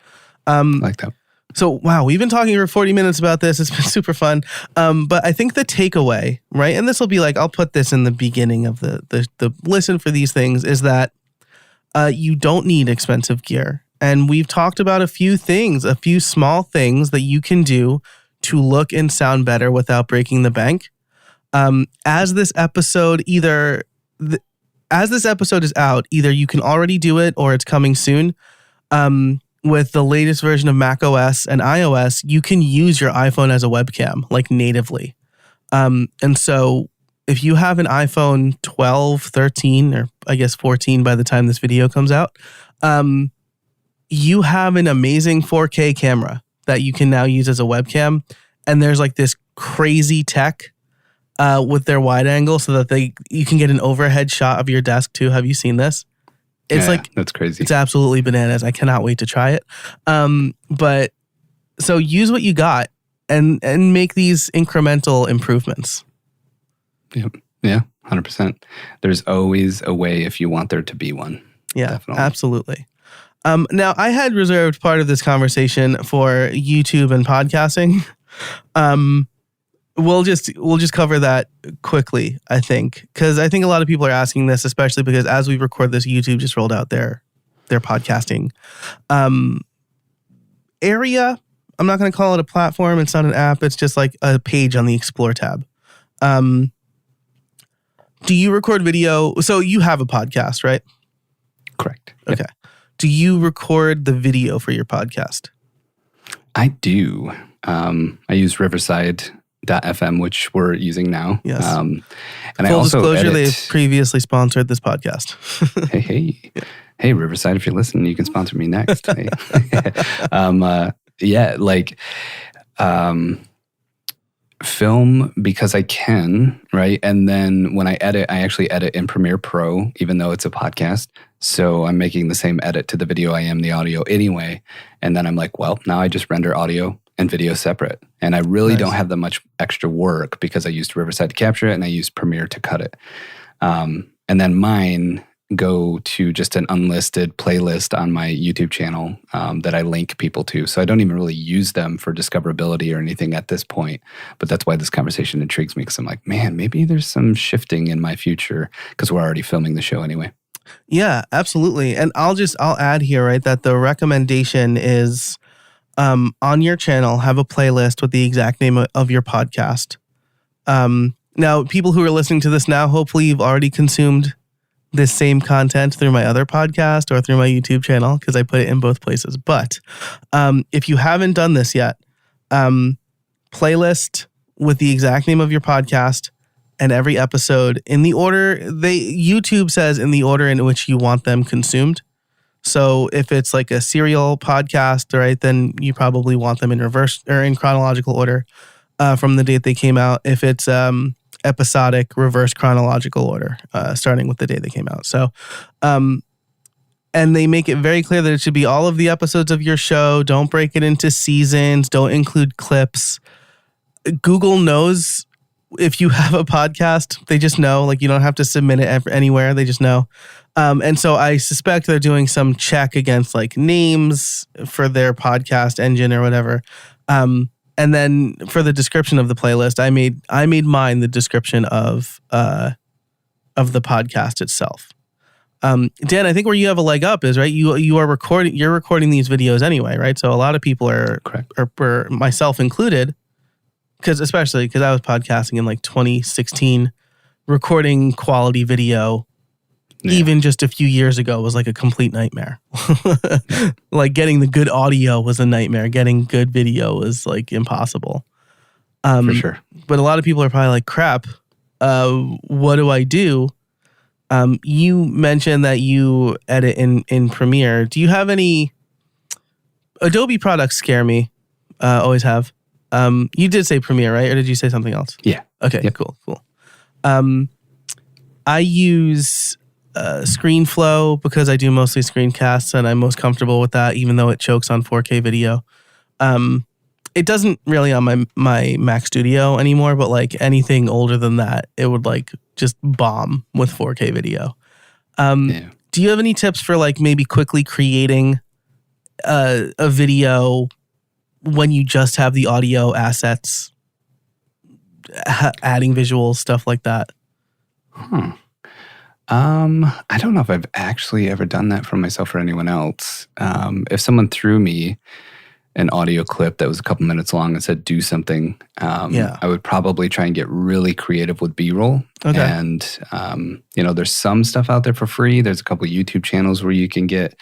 like that. So wow, we've been talking for 40 minutes about this. It's been super fun. But I think the takeaway, right, and this will be like, I'll put this in the beginning of the listen for these things, is that you don't need expensive gear. And we've talked about a few small things that you can do to look and sound better without breaking the bank. As this episode is out, either you can already do it or it's coming soon. With the latest version of Mac OS and iOS, you can use your iPhone as a webcam, like natively. And so if you have an iPhone 12, 13, or I guess 14 by the time this video comes out, you have an amazing 4K camera that you can now use as a webcam. And there's like this crazy tech with their wide angle so that you can get an overhead shot of your desk too. Have you seen this? It's that's crazy. It's absolutely bananas. I cannot wait to try it. But so use what you got and make these incremental improvements. Yep. Yeah, 100%. There's always a way if you want there to be one. Yeah, definitely. Absolutely. Now, I had reserved part of this conversation for YouTube and podcasting. We'll just cover that quickly, I think, because I think a lot of people are asking this, especially because as we record this, YouTube just rolled out their podcasting area. I'm not going to call it a platform. It's not an app. It's just like a page on the Explore tab. Do you record video? So you have a podcast, right? Correct. Okay. Yep. Do you record the video for your podcast? I do. I use Riverside.fm, which we're using now. Yes. And Full I also disclosure, they've previously sponsored this podcast. Hey. Yeah. Hey, Riverside, if you're listening, you can sponsor me next. Hey. Film because I can, right? And then when I edit, I actually edit in Premiere Pro, even though it's a podcast. So I'm making the same edit to the video I am the audio anyway. And then I'm like, well, now I just render audio and video separate. And I really don't have that much extra work because I used Riverside to capture it and I used Premiere to cut it. And then mine go to just an unlisted playlist on my YouTube channel that I link people to. So I don't even really use them for discoverability or anything at this point. But that's why this conversation intrigues me because I'm like, man, maybe there's some shifting in my future because we're already filming the show anyway. Yeah, absolutely. And I'll add here, right, that the recommendation is on your channel, have a playlist with the exact name of your podcast. Now, people who are listening to this now, hopefully you've already consumed this same content through my other podcast or through my YouTube channel because I put it in both places. But if you haven't done this yet, playlist with the exact name of your podcast and every episode in the order YouTube says in the order in which you want them consumed. So if it's like a serial podcast, right, then you probably want them in reverse or in chronological order from the date they came out. If it's episodic, reverse chronological order, starting with the day they came out. So, and they make it very clear that it should be all of the episodes of your show. Don't break it into seasons. Don't include clips. Google knows if you have a podcast. They just know. Like, you don't have to submit it anywhere. They just know. And so I suspect they're doing some check against like names for their podcast engine or whatever. And then for the description of the playlist, I made mine the description of the podcast itself. Dan, I think where you have a leg up is, right, you're recording these videos anyway, right? So a lot of people are correct, or myself included, especially because I was podcasting in like 2016, recording quality video. Yeah. Even just a few years ago was like a complete nightmare. Like getting the good audio was a nightmare. Getting good video was like impossible. For sure. But a lot of people are probably like, crap, what do I do? You mentioned that you edit in Premiere. Do you have any Adobe products scare me? Always have. You did say Premiere, right? Or did you say something else? Yeah. Okay, yep. Cool. I use ScreenFlow because I do mostly screencasts and I'm most comfortable with that, even though it chokes on 4K video. It doesn't really on my Mac Studio anymore, but like anything older than that, it would like just bomb with 4K video. Do you have any tips for like maybe quickly creating a video when you just have the audio assets, adding visuals, stuff like that? I don't know if I've actually ever done that for myself or anyone else. If someone threw me an audio clip that was a couple minutes long and said, do something, I would probably try and get really creative with B-roll. Okay. And, there's some stuff out there for free. There's a couple YouTube channels where you can get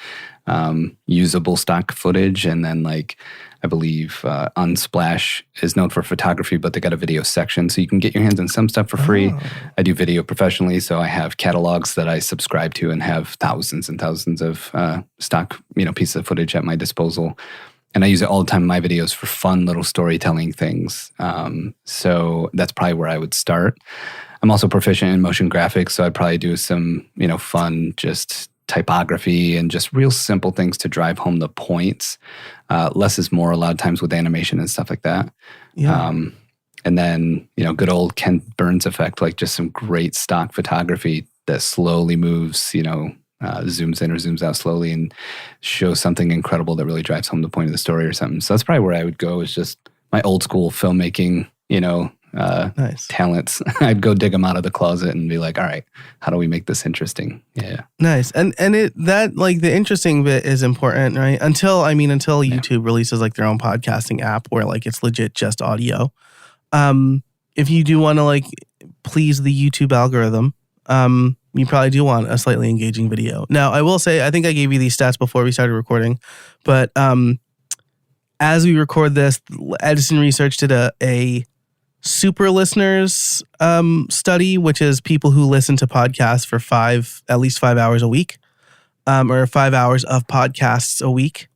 usable stock footage. And then like, I believe Unsplash is known for photography, but they got a video section. So you can get your hands on some stuff for free. I do video professionally, so I have catalogs that I subscribe to and have thousands and thousands of stock, pieces of footage at my disposal. And I use it all the time in my videos for fun little storytelling things. So that's probably where I would start. I'm also proficient in motion graphics, so I'd probably do some, fun just typography and just real simple things to drive home the points. Less is more a lot of times with animation and stuff like that. Yeah. And then, good old Ken Burns effect, like just some great stock photography that slowly moves, zooms in or zooms out slowly and shows something incredible that really drives home the point of the story or something. So that's probably where I would go, is just my old school filmmaking, nice talents. I'd go dig them out of the closet and be like, all right, how do we make this interesting? Yeah. Nice. And the interesting bit is important, right? Until YouTube releases like their own podcasting app where like it's legit just audio. If you do want to like please the YouTube algorithm, you probably do want a slightly engaging video. Now, I will say, I think I gave you these stats before we started recording, but as we record this, Edison Research did a super listeners study, which is people who listen to podcasts for at least 5 hours a week, or 5 hours of podcasts a week.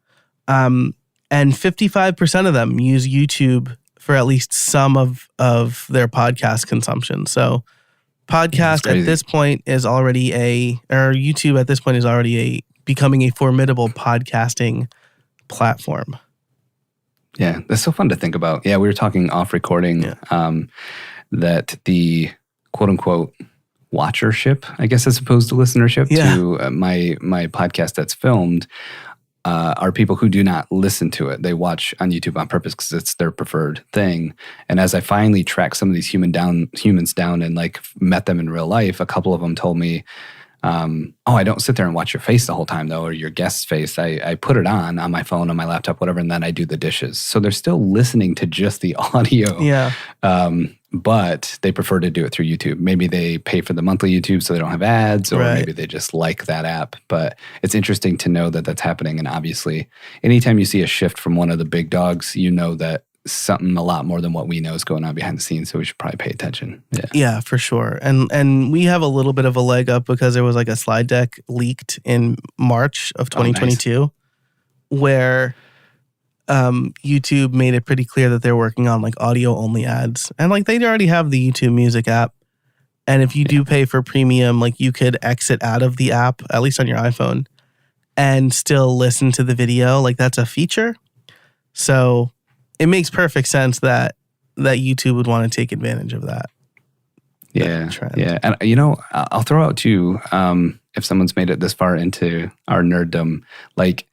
And 55% of them use YouTube for at least some of their podcast consumption. So podcast at this point is already YouTube at this point is already becoming a formidable podcasting platform. Yeah, that's so fun to think about. Yeah, we were talking off recording that the quote unquote watchership, I guess, as opposed to listenership to my podcast that's filmed, are people who do not listen to it. They watch on YouTube on purpose because it's their preferred thing. And as I finally tracked some of these humans down and like met them in real life, a couple of them told me, I don't sit there and watch your face the whole time though, or your guest's face. I put it on my phone, on my laptop, whatever, and then I do the dishes. So they're still listening to just the audio. Yeah. But they prefer to do it through YouTube. Maybe they pay for the monthly YouTube so they don't have ads, or maybe they just like that app. But it's interesting to know that that's happening. And obviously, anytime you see a shift from one of the big dogs, you know that something a lot more than what we know is going on behind the scenes. So we should probably pay attention. Yeah, for sure. And we have a little bit of a leg up because there was like a slide deck leaked in March of 2022 where YouTube made it pretty clear that they're working on like audio only ads. And like they already have the YouTube Music app. And if you do pay for premium, like you could exit out of the app, at least on your iPhone, and still listen to the video. Like that's a feature. So it makes perfect sense that YouTube would want to take advantage of that. Yeah. And I'll throw out too, if someone's made it this far into our nerddom, like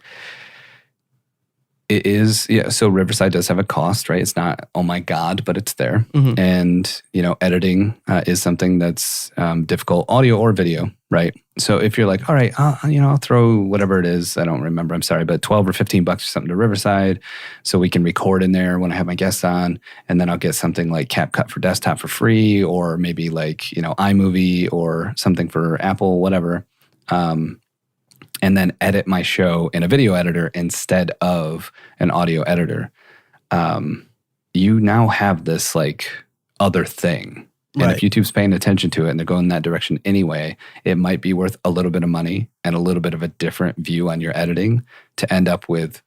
it is, so Riverside does have a cost, right? It's not, oh my God, but it's there. Mm-hmm. And, editing is something that's difficult, audio or video, right? So if you're like, all right, I'll throw whatever it is, I don't remember, I'm sorry, but $12 or $15 or something to Riverside so we can record in there when I have my guests on, and then I'll get something like CapCut for desktop for free, or maybe like, iMovie or something for Apple, whatever. And then edit my show in a video editor instead of an audio editor. You now have this like other thing. And if YouTube's paying attention to it and they're going that direction anyway, it might be worth a little bit of money and a little bit of a different view on your editing to end up with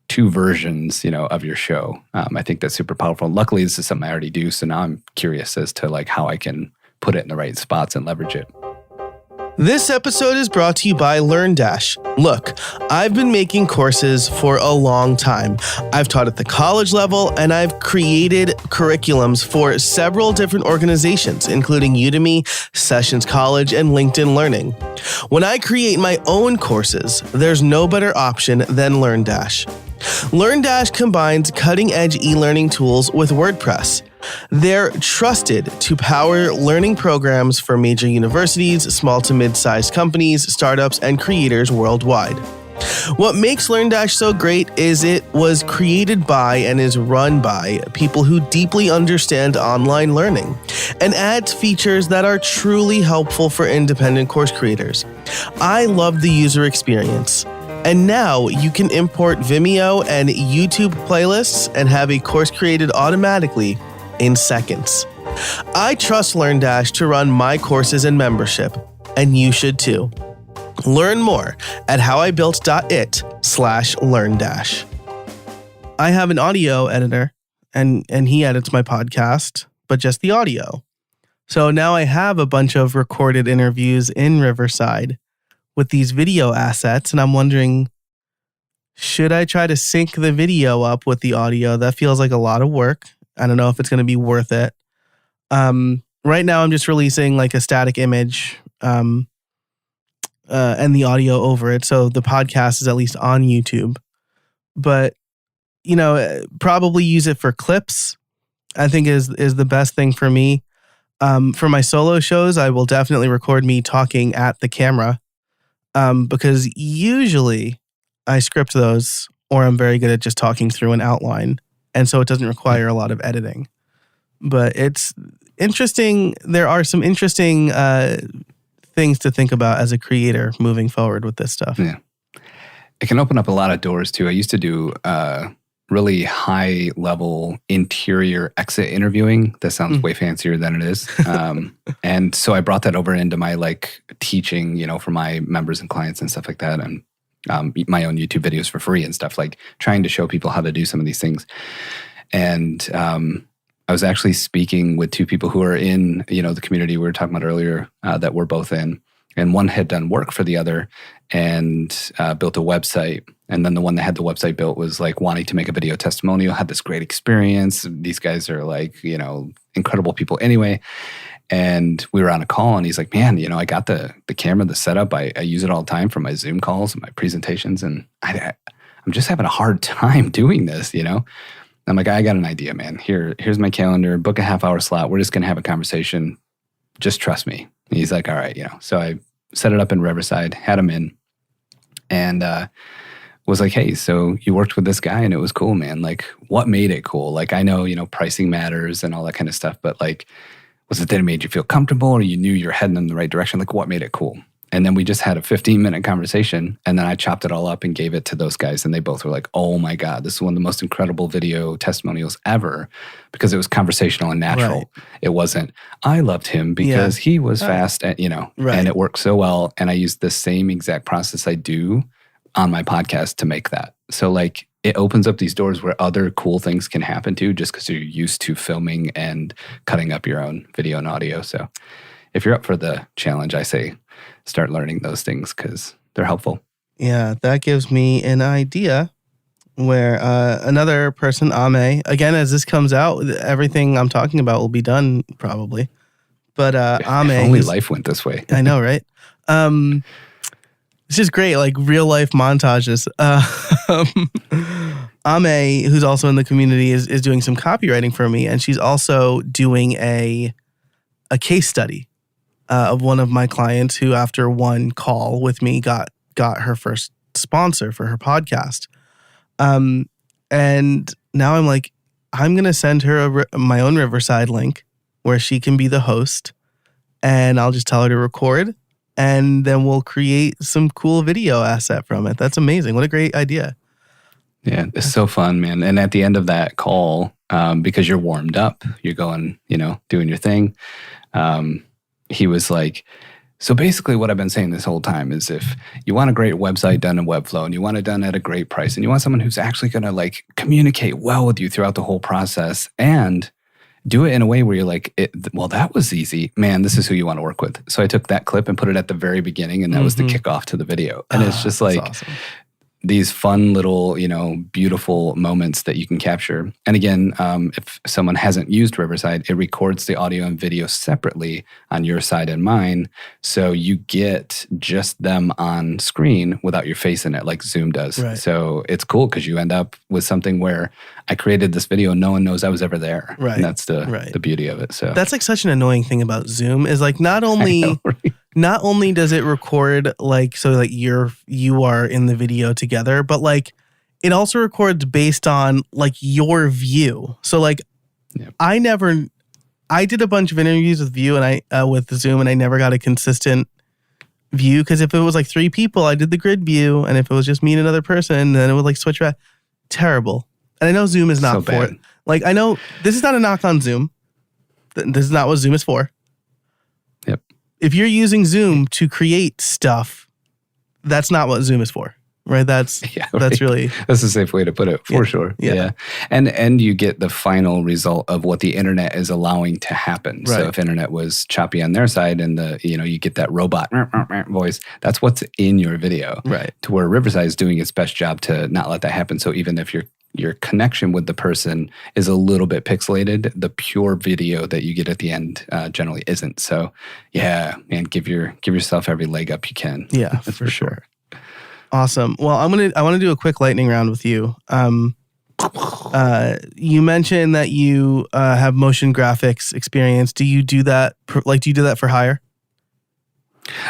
two versions, of your show. I think that's super powerful. Luckily, this is something I already do. So now I'm curious as to like how I can put it in the right spots and leverage it. This episode is brought to you by LearnDash. Look, I've been making courses for a long time. I've taught at the college level, and I've created curriculums for several different organizations, including Udemy, Sessions College, and LinkedIn Learning. When I create my own courses, there's no better option than LearnDash. LearnDash combines cutting-edge e-learning tools with WordPress. They're trusted to power learning programs for major universities, small to mid-sized companies, startups, and creators worldwide. What makes LearnDash so great is it was created by and is run by people who deeply understand online learning and adds features that are truly helpful for independent course creators. I love the user experience. And now you can import Vimeo and YouTube playlists and have a course created automatically in seconds. I trust LearnDash to run my courses and membership, and you should too. Learn more at howibuilt.it/LearnDash. I have an audio editor, and he edits my podcast, but just the audio. So now I have a bunch of recorded interviews in Riverside with these video assets, and I'm wondering, should I try to sync the video up with the audio? That feels like a lot of work. I don't know if it's going to be worth it. Right now, I'm just releasing like a static image and the audio over it. So the podcast is at least on YouTube. But, probably use it for clips, I think is the best thing for me. For my solo shows, I will definitely record me talking at the camera because usually I script those, or I'm very good at just talking through an outline. And so it doesn't require a lot of editing. But it's interesting. There are some interesting things to think about as a creator moving forward with this stuff. Yeah. It can open up a lot of doors too. I used to do really high level interior exit interviewing. That sounds way fancier than it is. And so I brought that over into my like teaching, for my members and clients and stuff like that. And my own YouTube videos for free and stuff, like trying to show people how to do some of these things. And I was actually speaking with two people who are in, the community we were talking about earlier that we're both in. And one had done work for the other and built a website. And then the one that had the website built was like wanting to make a video testimonial, had this great experience. These guys are like, incredible people anyway. And we were on a call and he's like, man, I got the camera, the setup. I use it all the time for my Zoom calls and my presentations. And I'm just having a hard time doing this, I'm like, I got an idea, man. Here's my calendar, book a half-hour slot. We're just going to have a conversation. Just trust me. And he's like, all right, So I set it up in Riverside, had him in, and was like, hey, so you worked with this guy and it was cool, man. Like, what made it cool? Like, I know, pricing matters and all that kind of stuff, but like, was it that it made you feel comfortable or you knew you're heading in the right direction? Like, what made it cool? And then we just had a 15-minute conversation, and then I chopped it all up and gave it to those guys, and they both were like, oh my God, this is one of the most incredible video testimonials ever, because it was conversational and natural. Right. It wasn't, I loved him because he was fast, and, and it worked so well. And I used the same exact process I do on my podcast to make that. So like, it opens up these doors where other cool things can happen too, just because you're used to filming and cutting up your own video and audio. So if you're up for the challenge, I say start learning those things because they're helpful. Yeah, that gives me an idea where another person, Ame, again, as this comes out, everything I'm talking about will be done probably. But Ame... If only life went this way. I know, right? It's just great, like real life montages. Ame, who's also in the community, is doing some copywriting for me, and she's also doing a case study of one of my clients who, after one call with me, got her first sponsor for her podcast. And now I'm like, I'm going to send her my own Riverside link where she can be the host, and I'll just tell her to record, and then we'll create some cool video asset from it. That's amazing. What a great idea. Yeah, it's so fun, man. And at the end of that call, because you're warmed up, you're going, doing your thing. He was like, so basically what I've been saying this whole time is if you want a great website done in Webflow and you want it done at a great price and you want someone who's actually going to like communicate well with you throughout the whole process and do it in a way where you're like, well, that was easy. Man, this is who you want to work with. So I took that clip and put it at the very beginning, and that was the kickoff to the video. And it's just like, awesome. These fun little, beautiful moments that you can capture. And again, if someone hasn't used Riverside, it records the audio and video separately on your side and mine. So you get just them on screen without your face in it, like Zoom does. Right. So it's cool because you end up with something where I created this video and no one knows I was ever there. Right. And that's the beauty of it. So that's like such an annoying thing about Zoom is like not only does it record like so like you are in the video together, but like it also records based on like your view. So like I did a bunch of interviews with View and with Zoom, and I never got a consistent view because if it was like 3 people, I did the grid view, and if it was just me and another person, then it would like switch back. Terrible. And I know Zoom is not for it. Like I know this is not a knock on Zoom. This is not what Zoom is for. Yep. If you're using Zoom to create stuff, that's not what Zoom is for, right? That's really... That's a safe way to put it, for sure. Yeah. And you get the final result of what the internet is allowing to happen. Right. So if internet was choppy on their side and you get that robot voice, that's what's in your video. Right. To where Riverside is doing its best job to not let that happen. So even if your connection with the person is a little bit pixelated, the pure video that you get at the end generally isn't. So yeah, man, give yourself every leg up you can. Yeah, for sure. Awesome. Well, I want to do a quick lightning round with you. You mentioned that you have motion graphics experience. Do you do that? Do you do that for hire?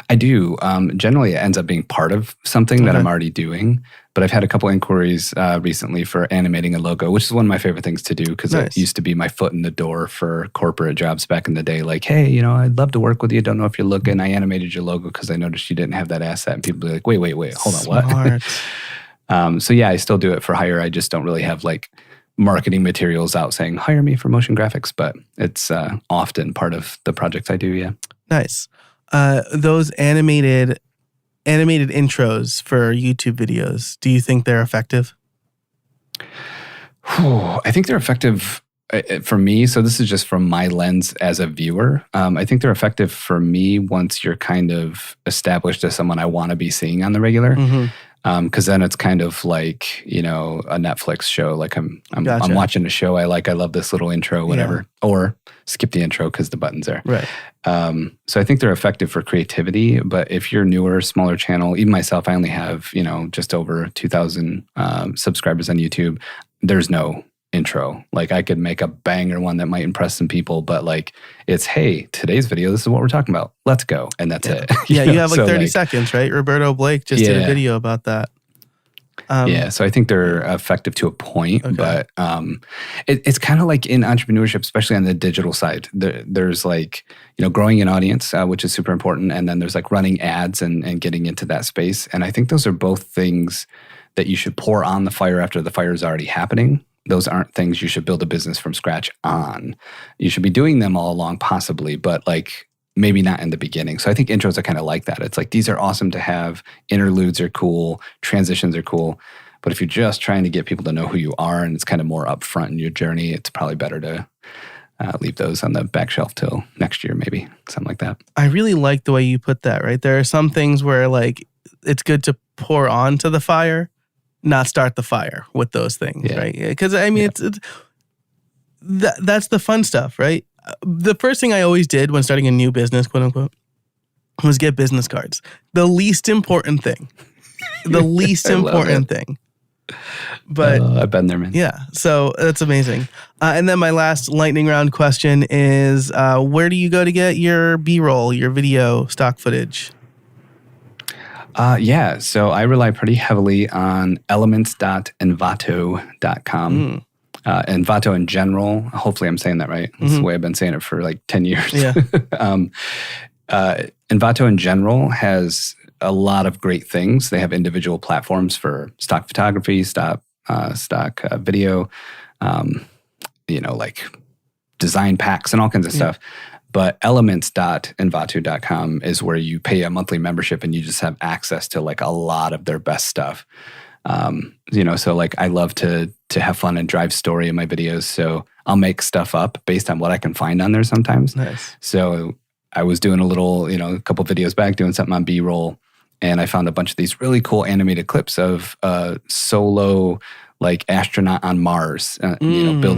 I do. Generally, it ends up being part of something that I'm already doing. But I've had a couple inquiries recently for animating a logo, which is one of my favorite things to do because it used to be my foot in the door for corporate jobs back in the day. Like, hey, I'd love to work with you. Don't know if you're looking. I animated your logo because I noticed you didn't have that asset. And people be like, wait, hold on, what? So yeah, I still do it for hire. I just don't really have like marketing materials out saying, hire me for motion graphics, but it's often part of the projects I do, yeah. Nice. Those animated intros for YouTube videos, do you think they're effective? I think they're effective for me. So this is just from my lens as a viewer. I think they're effective for me once you're kind of established as someone I want to be seeing on the regular. Because then it's kind of like, a Netflix show. Like I'm watching a show I like. I love this little intro, whatever. Yeah. Or skip the intro because the button's there. Right. So I think they're effective for creativity. But if you're newer, smaller channel, even myself, I only have, just over 2,000 subscribers on YouTube. There's no intro. Like I could make a banger one that might impress some people, but like it's, hey, today's video, this is what we're talking about. Let's go. And that's it. Yeah, you have like 30 seconds, right? Roberto Blake just did a video about that. So I think they're effective to a point, but it's kind of like in entrepreneurship, especially on the digital side. There's like, growing an audience, which is super important. And then there's like running ads and getting into that space. And I think those are both things that you should pour on the fire after the fire is already happening. Those aren't things you should build a business from scratch on. You should be doing them all along possibly, but like maybe not in the beginning. So I think intros are kind of like that. It's like, these are awesome to have. Interludes are cool. Transitions are cool. But if you're just trying to get people to know who you are and it's kind of more upfront in your journey, it's probably better to leave those on the back shelf till next year, maybe something like that. I really like the way you put that, right? There are some things where like it's good to pour onto the fire, not start the fire with those things, right? Because I mean, that's the fun stuff, right? The first thing I always did when starting a new business, quote unquote, was get business cards. The least important thing. The least important thing. But I've been there, man. Yeah, so that's amazing. And then my last lightning round question is, where do you go to get your B-roll, your video stock footage? So I rely pretty heavily on elements.envato.com. Envato in general, hopefully I'm saying that right. That's the way I've been saying it for like 10 years. Yeah. Envato in general has a lot of great things. They have individual platforms for stock photography, stock video, like design packs and all kinds of stuff. But elements.envato.com is where you pay a monthly membership and you just have access to like a lot of their best stuff. So like I love to have fun and drive story in my videos. So I'll make stuff up based on what I can find on there sometimes. Nice. So I was doing a little, a couple videos back doing something on B-roll, and I found a bunch of these really cool animated clips of solo like astronaut on Mars,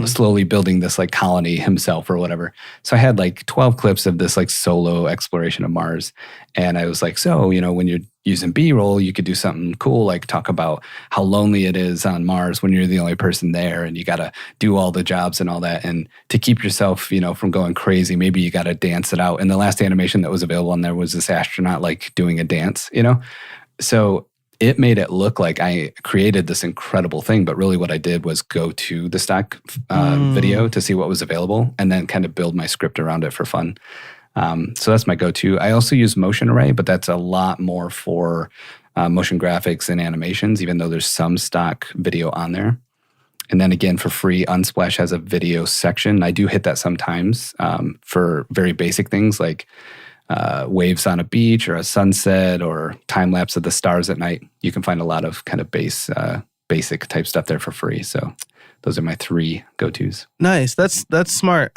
slowly building this like colony himself or whatever. So I had like 12 clips of this like solo exploration of Mars. And I was like, so, when you're using B-roll, you could do something cool, like talk about how lonely it is on Mars when you're the only person there and you got to do all the jobs and all that. And to keep yourself, from going crazy, maybe you got to dance it out. And the last animation that was available on there was this astronaut like doing a dance, So it made it look like I created this incredible thing, but really what I did was go to the stock video to see what was available and then kind of build my script around it for fun. So that's my go-to. I also use Motion Array, but that's a lot more for motion graphics and animations, even though there's some stock video on there. And then again, for free, Unsplash has a video section. I do hit that sometimes for very basic things like waves on a beach or a sunset or time lapse of the stars at night. You can find a lot of kind of basic type stuff there for free. So those are my 3 go-tos. Nice. That's smart.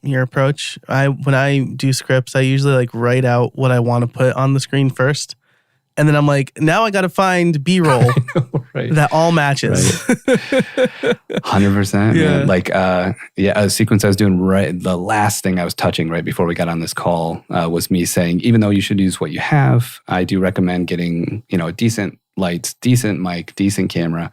Your approach. When I do scripts, I usually like write out what I want to put on the screen first. And then I'm like, now I got to find B-roll that all matches. 100%. Yeah. Man. Like, a sequence I was doing the last thing I was touching right before we got on this call was me saying, even though you should use what you have, I do recommend getting, decent lights, decent mic, decent camera.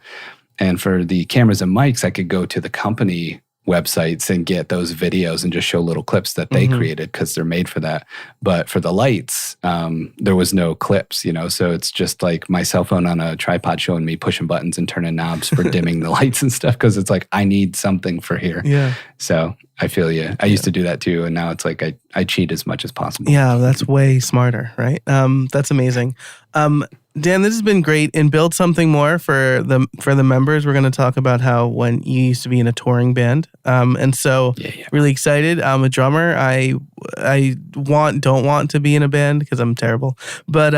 And for the cameras and mics, I could go to the company websites and get those videos and just show little clips that they created because they're made for that. But for the lights, there was no clips, so it's just like my cell phone on a tripod showing me pushing buttons and turning knobs for dimming the lights and stuff because it's like, I need something for here. Yeah. So I feel you. I used to do that too. And now it's like I cheat as much as possible. Yeah, that's way smarter, right? That's amazing. Dan, this has been great. And Build Something More for the members. We're going to talk about how when you used to be in a touring band. And so really excited. I'm a drummer. I don't want to be in a band because I'm terrible. But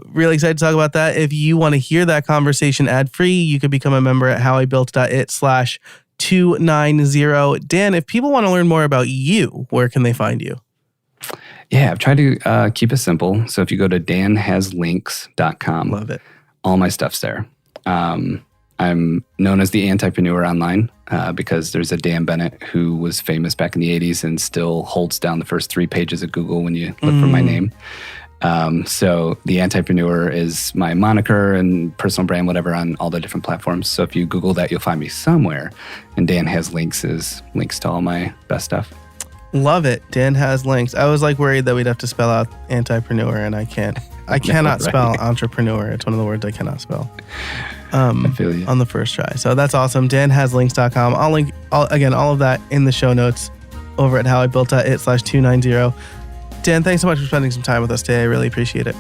really excited to talk about that. If you want to hear that conversation ad-free, you could become a member at howibuilt.it/290. Dan, if people want to learn more about you, where can they find you? Yeah, I've tried to keep it simple. So if you go to danhaslinks.com, love it. All my stuff's there. I'm known as the Antipreneur online because there's a Dan Bennett who was famous back in the 80s and still holds down the first 3 pages of Google when you look for my name. So the Antipreneur is my moniker and personal brand, whatever, on all the different platforms. So if you Google that, you'll find me somewhere. And Dan Has Links is links to all my best stuff. Love it. Dan Has Links. I was like worried that we'd have to spell out Antipreneur, and I can't. I cannot spell entrepreneur. It's one of the words I cannot spell. I feel you. On the first try. So that's awesome. danhaslinks.com. I'll link all of that in the show notes over at howibuilt.it/290. Dan, thanks so much for spending some time with us today. I really appreciate it.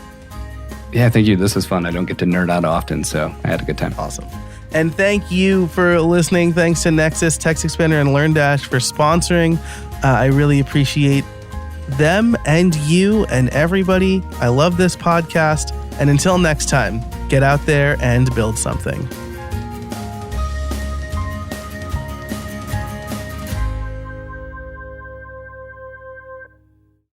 Yeah, thank you. This was fun. I don't get to nerd out often, so I had a good time. Awesome. And thank you for listening. Thanks to Nexus, TextExpander, and LearnDash for sponsoring. I really appreciate them and you and everybody. I love this podcast. And until next time, get out there and build something.